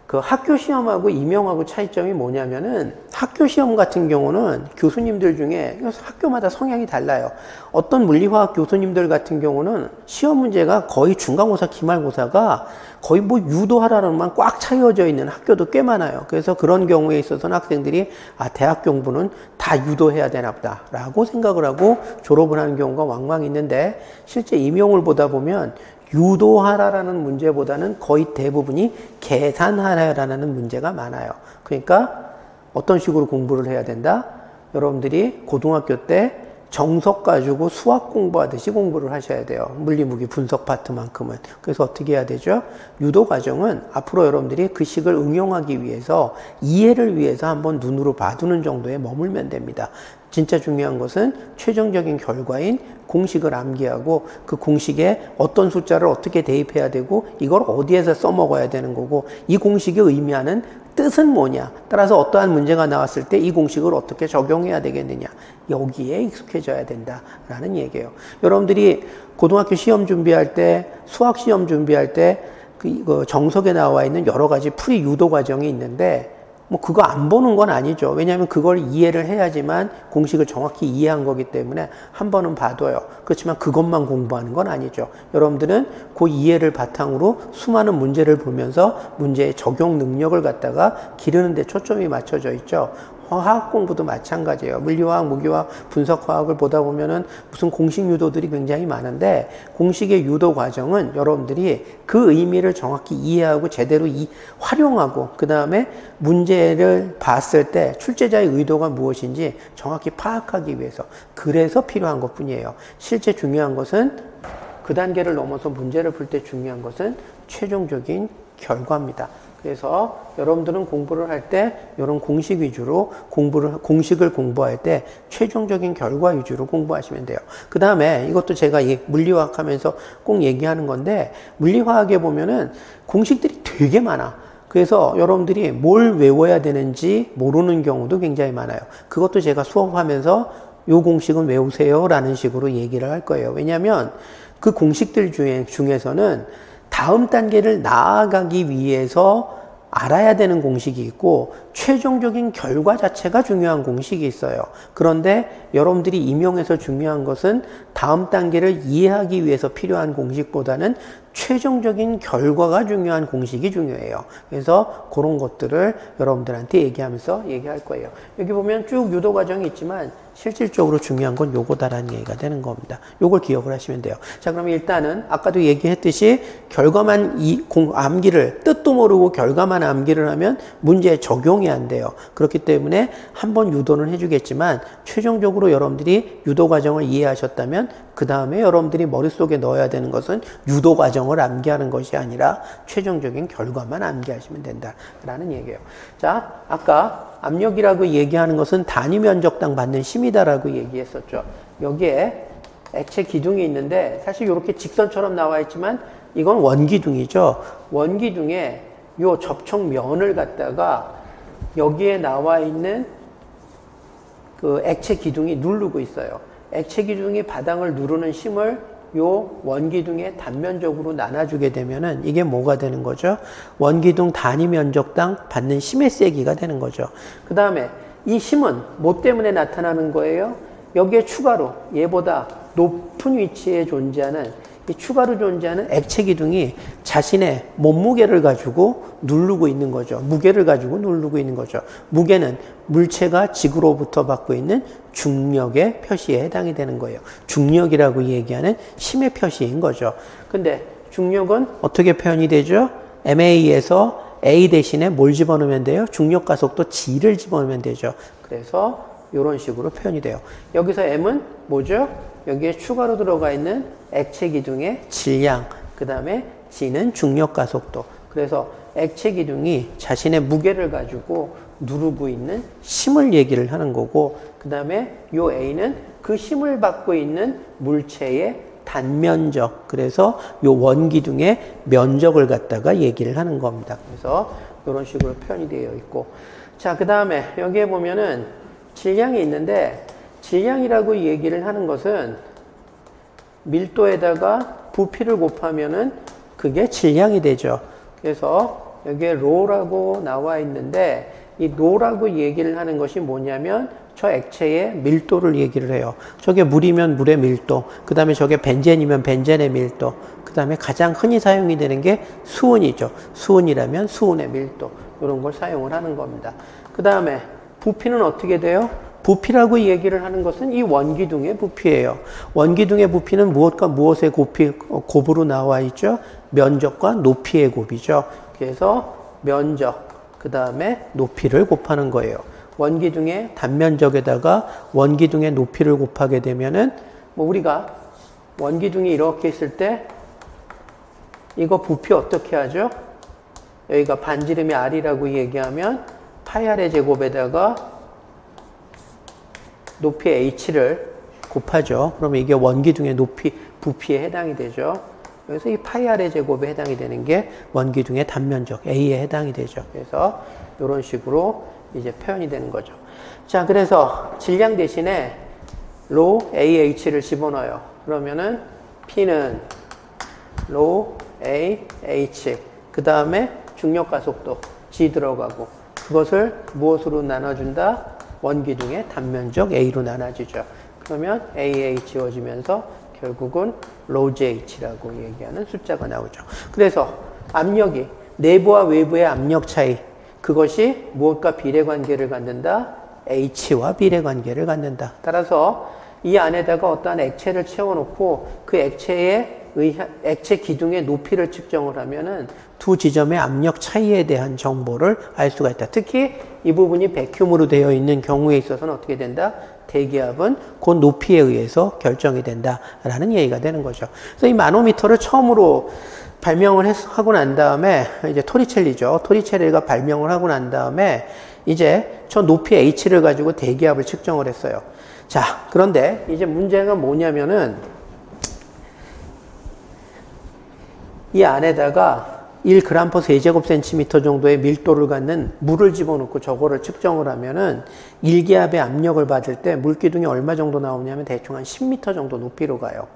S1: 그 학교 시험하고 임용하고 차이점이 뭐냐면은, 학교 시험 같은 경우는 교수님들 중에 학교마다 성향이 달라요. 어떤 물리화학 교수님들 같은 경우는 시험 문제가 거의 중간고사, 기말고사가 거의 뭐 유도하라는만 꽉 차여져 있는 학교도 꽤 많아요. 그래서 그런 경우에 있어서는 학생들이 대학 공부는 다 유도해야 되나 보다 라고 생각을 하고 졸업을 하는 경우가 왕왕 있는데, 실제 임용을 보다 보면 유도하라라는 문제보다는 거의 대부분이 계산하라라는 문제가 많아요. 그러니까 어떤 식으로 공부를 해야 된다? 여러분들이 고등학교 때 정석 가지고 수학 공부하듯이 공부를 하셔야 돼요. 물리무기 분석 파트만큼은. 그래서 어떻게 해야 되죠? 유도 과정은 앞으로 여러분들이 그 식을 응용하기 위해서, 이해를 위해서 한번 눈으로 봐두는 정도에 머물면 됩니다. 진짜 중요한 것은 최종적인 결과인 공식을 암기하고, 그 공식에 어떤 숫자를 어떻게 대입해야 되고, 이걸 어디에서 써먹어야 되는 거고, 이 공식이 의미하는 뜻은 뭐냐, 따라서 어떠한 문제가 나왔을 때 이 공식을 어떻게 적용해야 되겠느냐, 여기에 익숙해져야 된다라는 얘기예요. 여러분들이 고등학교 시험 준비할 때, 수학 시험 준비할 때 그 정석에 나와 있는 여러 가지 풀이 유도 과정이 있는데, 뭐 그거 안 보는 건 아니죠. 왜냐하면 그걸 이해를 해야지만 공식을 정확히 이해한 거기 때문에 한 번은 봐둬요. 그렇지만 그것만 공부하는 건 아니죠. 여러분들은 그 이해를 바탕으로 수많은 문제를 보면서 문제의 적용 능력을 갖다가 기르는 데 초점이 맞춰져 있죠. 화학 공부도 마찬가지예요. 물리화학, 무기화학, 분석화학을 보다 보면은 무슨 공식 유도들이 굉장히 많은데, 공식의 유도 과정은 여러분들이 그 의미를 정확히 이해하고 제대로 활용하고, 그 다음에 문제를 봤을 때 출제자의 의도가 무엇인지 정확히 파악하기 위해서, 그래서 필요한 것 뿐이에요. 실제 중요한 것은, 그 단계를 넘어서 문제를 풀 때 중요한 것은 최종적인 결과입니다. 그래서 여러분들은 공부를 할 때 이런 공식 위주로 공식을 공부할 때 최종적인 결과 위주로 공부하시면 돼요. 그 다음에 이것도 제가 이 물리화학 하면서 꼭 얘기하는 건데, 물리화학에 보면은 공식들이 되게 많아. 그래서 여러분들이 뭘 외워야 되는지 모르는 경우도 굉장히 많아요. 그것도 제가 수업하면서 요 공식은 외우세요 라는 식으로 얘기를 할 거예요. 왜냐하면 그 공식들 중에서는 다음 단계를 나아가기 위해서 알아야 되는 공식이 있고, 최종적인 결과 자체가 중요한 공식이 있어요. 그런데 여러분들이 임용해서 중요한 것은 다음 단계를 이해하기 위해서 필요한 공식보다는 최종적인 결과가 중요한 공식이 중요해요. 그래서 그런 것들을 여러분들한테 얘기하면서 얘기할 거예요. 여기 보면 쭉 유도 과정이 있지만 실질적으로 중요한 건 요거다라는 얘기가 되는 겁니다. 요걸 기억을 하시면 돼요. 자, 그러면 일단은 아까도 얘기했듯이 결과만 암기를, 뜻도 모르고 결과만 암기를 하면 문제에 적용이 안 돼요. 그렇기 때문에 한번 유도는 해주겠지만 최종적으로 여러분들이 유도 과정을 이해하셨다면 그 다음에 여러분들이 머릿속에 넣어야 되는 것은 유도 과정을 암기하는 것이 아니라 최종적인 결과만 암기하시면 된다라는 얘기예요. 자, 아까 압력이라고 얘기하는 것은 단위 면적당 받는 힘이다라고 얘기했었죠. 여기에 액체 기둥이 있는데, 사실 이렇게 직선처럼 나와 있지만 이건 원기둥이죠. 원기둥에 요 접촉면을 갖다가 여기에 나와 있는 그 액체 기둥이 누르고 있어요. 액체 기둥이 바닥을 누르는 힘을 요 원기둥의 단면적으로 나눠주게 되면은 이게 뭐가 되는 거죠? 원기둥 단위 면적당 받는 힘의 세기가 되는 거죠. 그 다음에 이 힘은 뭐 때문에 나타나는 거예요? 여기에 추가로 얘보다 높은 위치에 존재하는, 이 추가로 존재하는 액체 기둥이 자신의 몸무게를 가지고 누르고 있는 거죠. 무게를 가지고 누르고 있는 거죠. 무게는 물체가 지구로부터 받고 있는 중력의 표시에 해당이 되는 거예요. 중력이라고 얘기하는 힘의 표시인 거죠. 근데 중력은 어떻게 표현이 되죠? MA에서 A 대신에 뭘 집어넣으면 돼요? 중력 가속도 G를 집어넣으면 되죠. 그래서 이런 식으로 표현이 돼요. 여기서 M은 뭐죠? 여기에 추가로 들어가 있는 액체 기둥의 질량, 그 다음에 G는 중력 가속도. 그래서 액체 기둥이 자신의 무게를 가지고 누르고 있는 힘을 얘기를 하는 거고, 그 다음에 요 A는 그 힘을 받고 있는 물체의 단면적, 그래서 요 원기둥의 면적을 갖다가 얘기를 하는 겁니다. 그래서 이런 식으로 표현이 되어 있고, 자, 그 다음에 여기에 보면은 질량이 있는데, 질량이라고 얘기를 하는 것은 밀도에다가 부피를 곱하면은 그게 질량이 되죠. 그래서 여기에 로라고 나와 있는데, 이 로라고 얘기를 하는 것이 뭐냐면 저 액체의 밀도를 얘기를 해요. 저게 물이면 물의 밀도, 그 다음에 저게 벤젠이면 벤젠의 밀도, 그 다음에 가장 흔히 사용이 되는 게 수은이죠. 수은이라면 수은의 밀도, 이런 걸 사용을 하는 겁니다. 그 다음에 부피는 어떻게 돼요? 부피라고 얘기를 하는 것은 이 원기둥의 부피예요. 원기둥의 부피는 무엇과 무엇의 곱으로 나와 있죠? 면적과 높이의 곱이죠. 그래서 면적, 그 다음에 높이를 곱하는 거예요. 원기둥의 단면적에다가 원기둥의 높이를 곱하게 되면은, 뭐 우리가 원기둥이 이렇게 있을 때 이거 부피 어떻게 하죠? 여기가 반지름이 R이라고 얘기하면 파이 R의 제곱에다가 높이 H를 곱하죠. 그러면 이게 원기둥의 높이, 부피에 해당이 되죠. 그래서 이 파이 R의 제곱에 해당이 되는 게 원기둥의 단면적 A에 해당이 되죠. 그래서 이런 식으로 이제 표현이 되는 거죠. 자, 그래서 질량 대신에 로 AH를 집어넣어요. 그러면은 P는 로 AH, 그 다음에 중력 가속도 G 들어가고, 그것을 무엇으로 나눠준다? 원기둥의 단면적 A로 나눠지죠. 그러면 AA 지워지면서 결국은 로GH라고 얘기하는 숫자가 나오죠. 그래서 압력이 내부와 외부의 압력 차이, 그것이 무엇과 비례관계를 갖는다? H와 비례관계를 갖는다. 따라서 이 안에다가 어떠한 액체를 채워놓고 그 액체 기둥의 높이를 측정을 하면은 두 지점의 압력 차이에 대한 정보를 알 수가 있다. 특히 이 부분이 백큐으로 되어 있는 경우에 있어서는 어떻게 된다? 대기압은 그 높이에 의해서 결정이 된다라는 얘기가 되는 거죠. 그래서 이 마노미터를 처음으로 발명을 하고 난 다음에, 이제 토리첼리죠. 토리첼리가 발명을 하고 난 다음에 이제 저 높이 H를 가지고 대기압을 측정을 했어요. 자, 그런데 이제 문제가 뭐냐면은 이 안에다가 1g/s 세제곱센티미터 정도의 밀도를 갖는 물을 집어넣고 저거를 측정을 하면은 1기압의 압력을 받을 때 물기둥이 얼마 정도 나오냐면 대충 한 10m 정도 높이로 가요.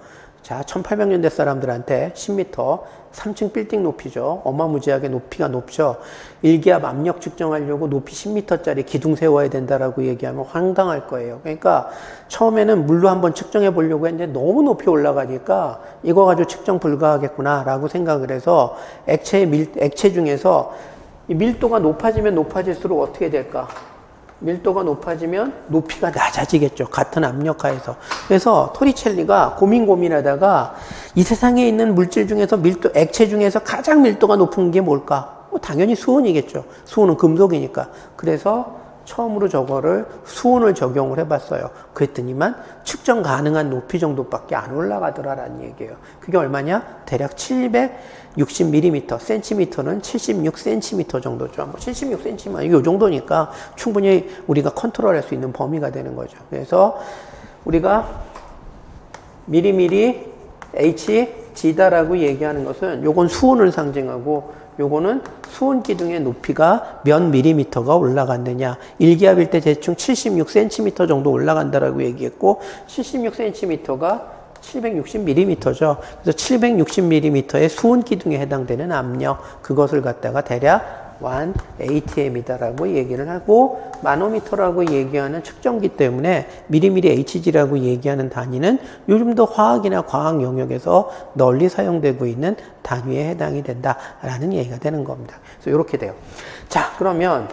S1: 자, 1800년대 사람들한테 10m, 3층 빌딩 높이죠. 어마무지하게 높이가 높죠. 1기압 압력 측정하려고 높이 10m짜리 기둥 세워야 된다라고 얘기하면 황당할 거예요. 그러니까 처음에는 물로 한번 측정해 보려고 했는데 너무 높이 올라가니까 이거 가지고 측정 불가하겠구나라고 생각을 해서 액체 중에서 이 밀도가 높아지면 높아질수록 어떻게 될까? 밀도가 높아지면 높이가 낮아지겠죠. 같은 압력하에서. 그래서 토리첼리가 고민하다가 이 세상에 있는 물질 중에서 액체 중에서 가장 밀도가 높은 게 뭘까? 당연히 수은이겠죠. 수은은 금속이니까. 그래서 처음으로 저거를 수은을 적용을 해봤어요. 그랬더니만 측정 가능한 높이 정도밖에 안 올라가더라라는 얘기예요. 그게 얼마냐? 대략 760mm, 센티미터는 76cm 정도죠. 뭐 76cm, 이 정도니까 충분히 우리가 컨트롤할 수 있는 범위가 되는 거죠. 그래서 우리가 미리미리 HG다라고 얘기하는 것은 요건 수은을 상징하고 요거는 수은 기둥의 높이가 몇 밀리미터가 올라갔느냐. 1기압일 때 대충 76cm 정도 올라간다라고 얘기했고 76cm가 760mm죠. 그래서 760mm의 수은 기둥에 해당되는 압력, 그것을 갖다가 대략 1atm이다라고 얘기를 하고, 마노미터라고 얘기하는 측정기 때문에 미리미리 hg라고 얘기하는 단위는 요즘도 화학이나 과학 영역에서 널리 사용되고 있는 단위에 해당이 된다라는 얘기가 되는 겁니다. 그래서 이렇게 돼요. 자, 그러면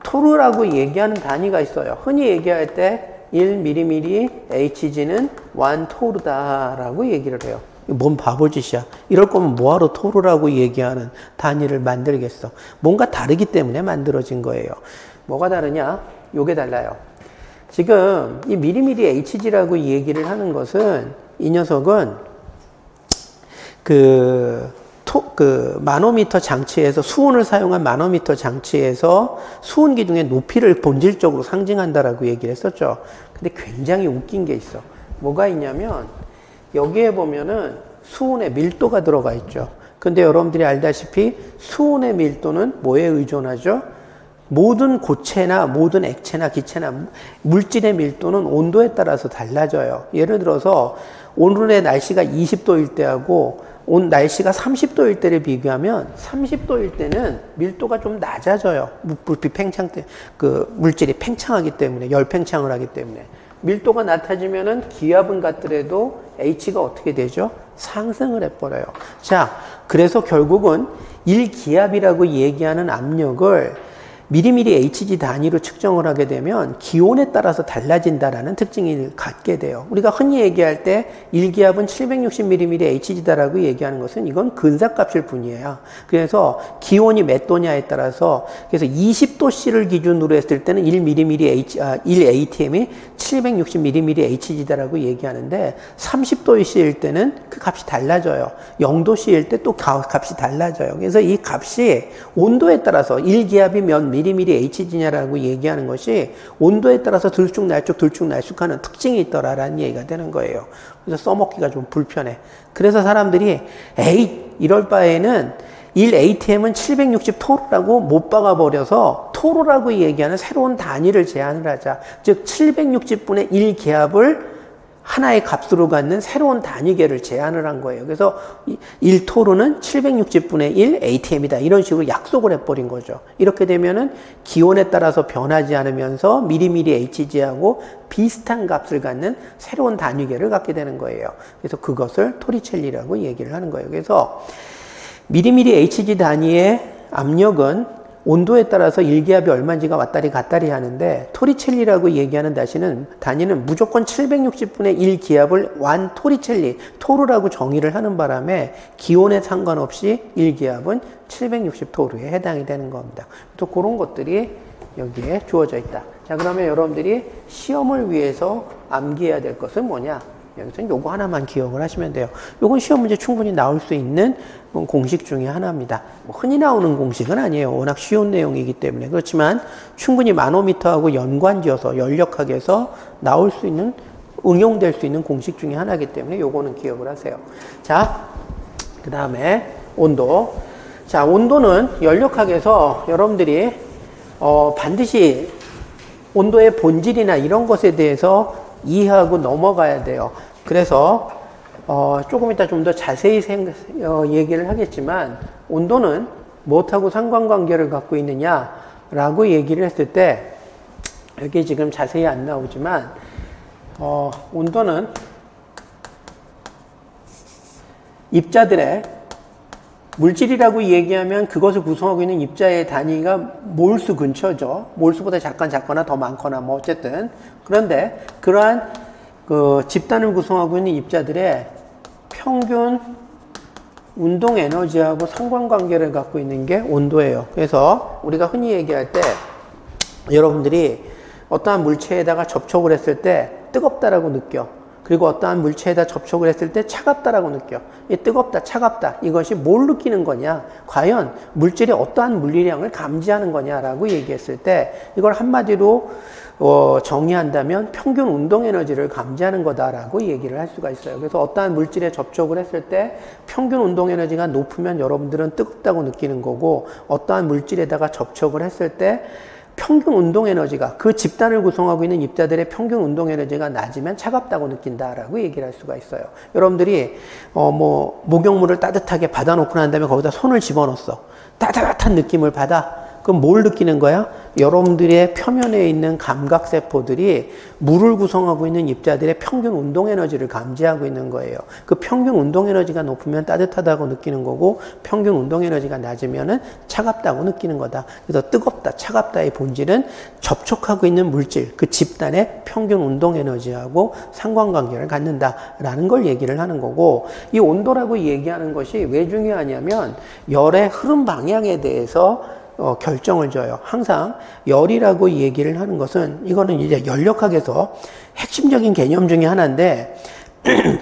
S1: 토르라고 얘기하는 단위가 있어요. 흔히 얘기할 때 1mm hg는 1토르다라고 얘기를 해요. 뭔 바보짓이야. 이럴 거면 뭐하러 토르라고 얘기하는 단위를 만들겠어. 뭔가 다르기 때문에 만들어진 거예요. 뭐가 다르냐? 요게 달라요. 지금 이 미리미리 hg라고 얘기를 하는 것은, 이 녀석은 그 마노미터 장치에서 수온을 사용한 마노미터 장치에서 수온 기둥의 높이를 본질적으로 상징한다라고 얘기를 했었죠. 근데 굉장히 웃긴 게 있어. 뭐가 있냐면 여기에 보면은 수온의 밀도가 들어가 있죠. 근데 여러분들이 알다시피 수온의 밀도는 뭐에 의존하죠? 모든 고체나 모든 액체나 기체나 물질의 밀도는 온도에 따라서 달라져요. 예를 들어서 오늘의 날씨가 20도일 때하고 날씨가 30도일 때를 비교하면 30도일 때는 밀도가 좀 낮아져요. 물질이 팽창하기 때문에, 열 팽창을 하기 때문에. 밀도가 낮아지면은 기압은 같더라도 H가 어떻게 되죠? 상승을 해버려요. 자, 그래서 결국은 1기압이라고 얘기하는 압력을 미리미리 Hg 단위로 측정을 하게 되면 기온에 따라서 달라진다라는 특징을 갖게 돼요. 우리가 흔히 얘기할 때 1기압은 760mm Hg다라고 얘기하는 것은 이건 근사값일 뿐이에요. 그래서 기온이 몇 도냐에 따라서 그래서 20도씨를 기준으로 했을 때는 1atm이 760mm Hg다라고 얘기하는데 30도씨일 때는 그 값이 달라져요. 0도씨일 때 또 값이 달라져요. 그래서 이 값이 온도에 따라서 1기압이 몇 미리미리 Hg냐라고 얘기하는 것이 온도에 따라서 들쭉날쭉 하는 특징이 있더라라는 얘기가 되는 거예요. 그래서 써먹기가 좀 불편해. 그래서 사람들이 이럴 바에는 1atm은 760 토르라고 못 박아버려서 토르라고 얘기하는 새로운 단위를 제안을 하자. 즉 760분의 1기압을 하나의 값으로 갖는 새로운 단위계를 제안을 한 거예요. 그래서 1토르는 760분의 1 atm이다. 이런 식으로 약속을 해버린 거죠. 이렇게 되면은 기온에 따라서 변하지 않으면서 미리미리 hg하고 비슷한 값을 갖는 새로운 단위계를 갖게 되는 거예요. 그래서 그것을 토리첼리라고 얘기를 하는 거예요. 그래서 미리미리 hg 단위의 압력은 온도에 따라서 1기압이 얼마인지가 왔다리 갔다리 하는데 토리첼리라고 얘기하는 단위는 무조건 760분의 1기압을 완 토리첼리, 토르라고 정의를 하는 바람에 기온에 상관없이 1기압은 760 토르에 해당이 되는 겁니다. 또 그런 것들이 여기에 주어져 있다. 자, 그러면 여러분들이 시험을 위해서 암기해야 될 것은 뭐냐? 여기서는 요거 하나만 기억을 하시면 돼요. 요건 시험 문제 충분히 나올 수 있는 공식 중에 하나입니다. 뭐 흔히 나오는 공식은 아니에요. 워낙 쉬운 내용이기 때문에. 그렇지만 충분히 마노미터하고 연관지어서 연력학에서 나올 수 있는, 응용될 수 있는 공식 중에 하나이기 때문에 요거는 기억을 하세요. 자, 그 다음에 온도. 자, 온도는 연력학에서 여러분들이 반드시 온도의 본질이나 이런 것에 대해서 이해하고 넘어가야 돼요. 그래서 조금 이따 좀 더 자세히 얘기를 하겠지만 온도는 무엇하고 상관관계를 갖고 있느냐라고 얘기를 했을 때 여기 지금 자세히 안 나오지만 온도는 입자들의 물질이라고 얘기하면 그것을 구성하고 있는 입자의 단위가 몰수 근처죠. 몰수보다 잠깐 작거나 더 많거나 뭐 어쨌든. 그런데 그러한 그 집단을 구성하고 있는 입자들의 평균 운동 에너지하고 상관관계를 갖고 있는 게 온도예요. 그래서 우리가 흔히 얘기할 때 여러분들이 어떠한 물체에다가 접촉을 했을 때 뜨겁다라고 느껴. 그리고 어떠한 물체에다 접촉을 했을 때 차갑다라고 느껴. 이 뜨겁다, 차갑다. 이것이 뭘 느끼는 거냐? 과연 물질이 어떠한 물리량을 감지하는 거냐라고 얘기했을 때 이걸 한마디로 정의한다면 평균 운동 에너지를 감지하는 거다라고 얘기를 할 수가 있어요. 그래서 어떠한 물질에 접촉을 했을 때 평균 운동 에너지가 높으면 여러분들은 뜨겁다고 느끼는 거고 어떠한 물질에다가 접촉을 했을 때 평균 운동 에너지가 그 집단을 구성하고 있는 입자들의 평균 운동 에너지가 낮으면 차갑다고 느낀다라고 얘기를 할 수가 있어요. 여러분들이 목욕물을 따뜻하게 받아놓고 난 다음에 거기다 손을 집어넣었어. 따뜻한 느낌을 받아. 그럼 뭘 느끼는 거야? 여러분들의 표면에 있는 감각세포들이 물을 구성하고 있는 입자들의 평균 운동 에너지를 감지하고 있는 거예요. 그 평균 운동 에너지가 높으면 따뜻하다고 느끼는 거고 평균 운동 에너지가 낮으면 차갑다고 느끼는 거다. 그래서 뜨겁다, 차갑다의 본질은 접촉하고 있는 물질, 그 집단의 평균 운동 에너지하고 상관관계를 갖는다라는 걸 얘기를 하는 거고 이 온도라고 얘기하는 것이 왜 중요하냐면 열의 흐름 방향에 대해서 결정을 줘요. 항상 열이라고 얘기를 하는 것은 이거는 이제 연력학에서 핵심적인 개념 중에 하나인데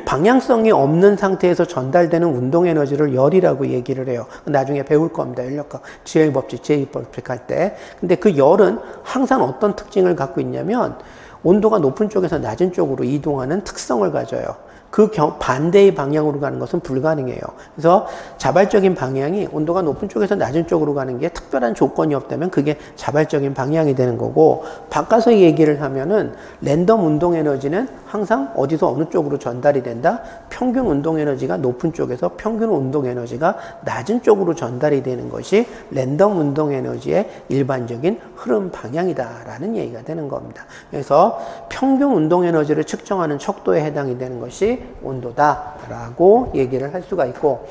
S1: 방향성이 없는 상태에서 전달되는 운동 에너지를 열이라고 얘기를 해요. 나중에 배울 겁니다. 열역학, 지혈법칙, 제2법칙 할 때. 근데 그 열은 항상 어떤 특징을 갖고 있냐면 온도가 높은 쪽에서 낮은 쪽으로 이동하는 특성을 가져요. 그 반대의 방향으로 가는 것은 불가능해요. 그래서 자발적인 방향이 온도가 높은 쪽에서 낮은 쪽으로 가는 게 특별한 조건이 없다면 그게 자발적인 방향이 되는 거고, 바꿔서 얘기를 하면은 랜덤 운동 에너지는 항상 어디서 어느 쪽으로 전달이 된다? 평균 운동 에너지가 높은 쪽에서 평균 운동 에너지가 낮은 쪽으로 전달이 되는 것이 랜덤 운동 에너지의 일반적인 흐름 방향이다라는 얘기가 되는 겁니다. 그래서 평균 운동 에너지를 측정하는 척도에 해당이 되는 것이 온도다라고 얘기를 할 수가 있고,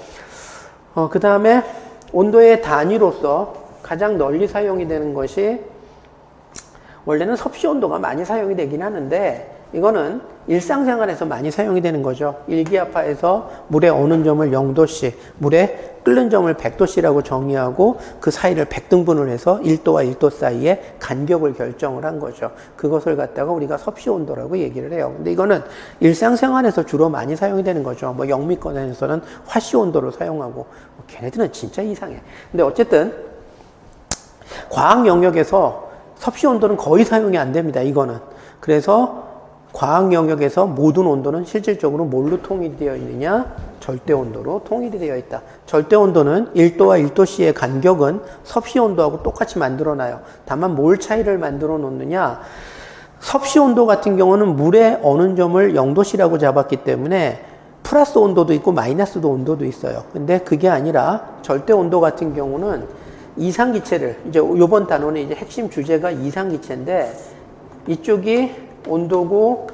S1: 그 다음에 온도의 단위로서 가장 널리 사용이 되는 것이, 원래는 섭씨 온도가 많이 사용이 되긴 하는데 이거는 일상생활에서 많이 사용이 되는 거죠. 일기아파에서 물의 어는 점을 0도씨, 물의 끓는 점을 100도씨라고 정의하고 그 사이를 100등분을 해서 1도와 1도 사이에 간격을 결정을 한 거죠. 그것을 갖다가 우리가 섭씨 온도라고 얘기를 해요. 근데 이거는 일상생활에서 주로 많이 사용이 되는 거죠. 뭐 영미권에서는 화씨 온도로 사용하고, 뭐 걔네들은 진짜 이상해. 근데 어쨌든 과학 영역에서 섭씨 온도는 거의 사용이 안 됩니다. 이거는. 그래서 과학 영역에서 모든 온도는 실질적으로 뭘로 통일이 되어 있느냐? 절대 온도로 통일이 되어 있다. 절대 온도는 1도와 1도씨의 간격은 섭씨 온도하고 똑같이 만들어놔요. 다만 뭘 차이를 만들어 놓느냐? 섭씨 온도 같은 경우는 물의 어는 점을 0도씨라고 잡았기 때문에 플러스 온도도 있고 마이너스 온도도 있어요. 근데 그게 아니라 절대 온도 같은 경우는 이상기체를, 이제 요번 단원의 이제 핵심 주제가 이상기체인데, 이쪽이 온도고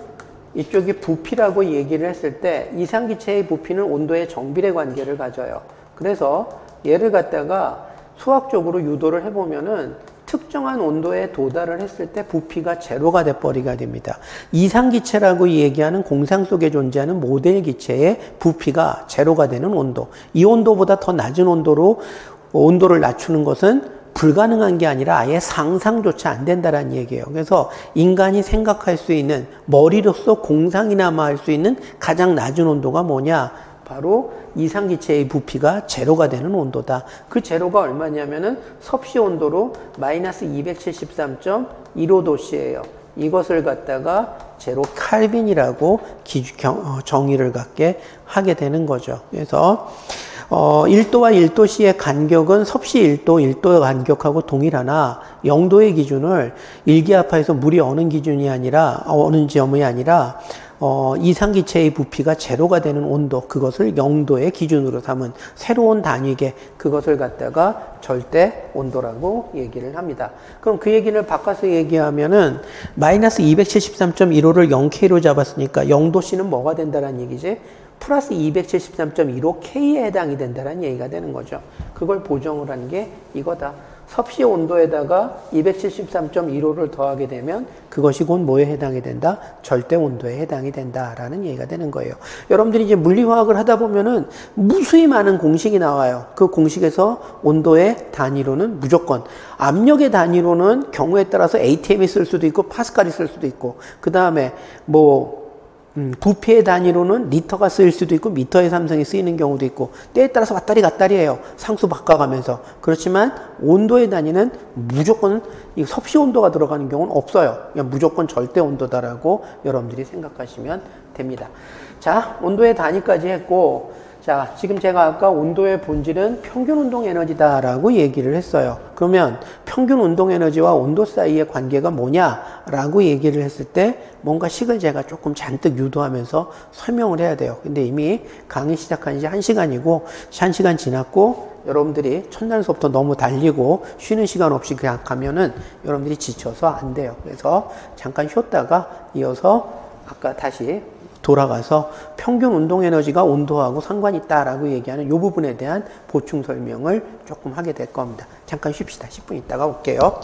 S1: 이쪽이 부피라고 얘기를 했을 때 이상기체의 부피는 온도의 정비례 관계를 가져요. 그래서 얘를 갖다가 수학적으로 유도를 해보면은 특정한 온도에 도달을 했을 때 부피가 제로가 돼버리게 됩니다. 이상기체라고 얘기하는 공상 속에 존재하는 모델 기체의 부피가 제로가 되는 온도, 이 온도보다 더 낮은 온도로 온도를 낮추는 것은 불가능한 게 아니라 아예 상상조차 안 된다라는 얘기예요. 그래서 인간이 생각할 수 있는, 머리로서 공상이나마 할 수 있는 가장 낮은 온도가 뭐냐? 바로 이상기체의 부피가 제로가 되는 온도다. 그 제로가 얼마냐면은 섭씨 온도로 마이너스 273.15도씨예요. 이것을 갖다가 제로 칼빈이라고 정의를 갖게 하게 되는 거죠. 그래서 1도와 1도씨의 간격은 섭씨 1도, 1도의 간격하고 동일하나 0도의 기준을 일기아파에서 물이 어는 기준이 아니라, 어는 점이 아니라 이상기체의 부피가 제로가 되는 온도, 그것을 0도의 기준으로 삼은 새로운 단위계, 그것을 갖다가 절대 온도라고 얘기를 합니다. 그럼 그 얘기를 바꿔서 얘기하면은 마이너스 273.15를 0K로 잡았으니까 0도씨는 뭐가 된다는 얘기지? 플러스 273.15K에 해당이 된다는 얘기가 되는 거죠. 그걸 보정을 한 게 이거다. 섭씨 온도에다가 273.15를 더하게 되면 그것이 곧 뭐에 해당이 된다? 절대 온도에 해당이 된다라는 얘기가 되는 거예요. 여러분들이 이제 물리화학을 하다 보면은 무수히 많은 공식이 나와요. 그 공식에서 온도의 단위로는 무조건, 압력의 단위로는 경우에 따라서 ATM이 쓸 수도 있고 파스칼이 쓸 수도 있고, 그 다음에 부피의 단위로는 리터가 쓰일 수도 있고 미터의 삼성이 쓰이는 경우도 있고, 때에 따라서 왔다리 갔다리 해요. 상수 바꿔가면서. 그렇지만 온도의 단위는 무조건 이 섭씨 온도가 들어가는 경우는 없어요. 그냥 무조건 절대 온도다라고 여러분들이 생각하시면 됩니다. 자, 온도의 단위까지 했고, 자, 지금 제가 아까 온도의 본질은 평균 운동 에너지다라고 얘기를 했어요. 그러면 평균 운동 에너지와 온도 사이의 관계가 뭐냐라고 얘기를 했을 때 뭔가 식을 제가 조금 잔뜩 유도하면서 설명을 해야 돼요. 근데 이미 강의 시작한 지 1시간이고 1시간 지났고, 여러분들이 첫날 수업부터 너무 달리고 쉬는 시간 없이 그냥 가면은 여러분들이 지쳐서 안 돼요. 그래서 잠깐 쉬었다가 이어서 아까 다시 돌아가서 평균 운동 에너지가 온도하고 상관이 있다라고 얘기하는 이 부분에 대한 보충 설명을 조금 하게 될 겁니다. 잠깐 쉽시다. 10분 있다가 올게요.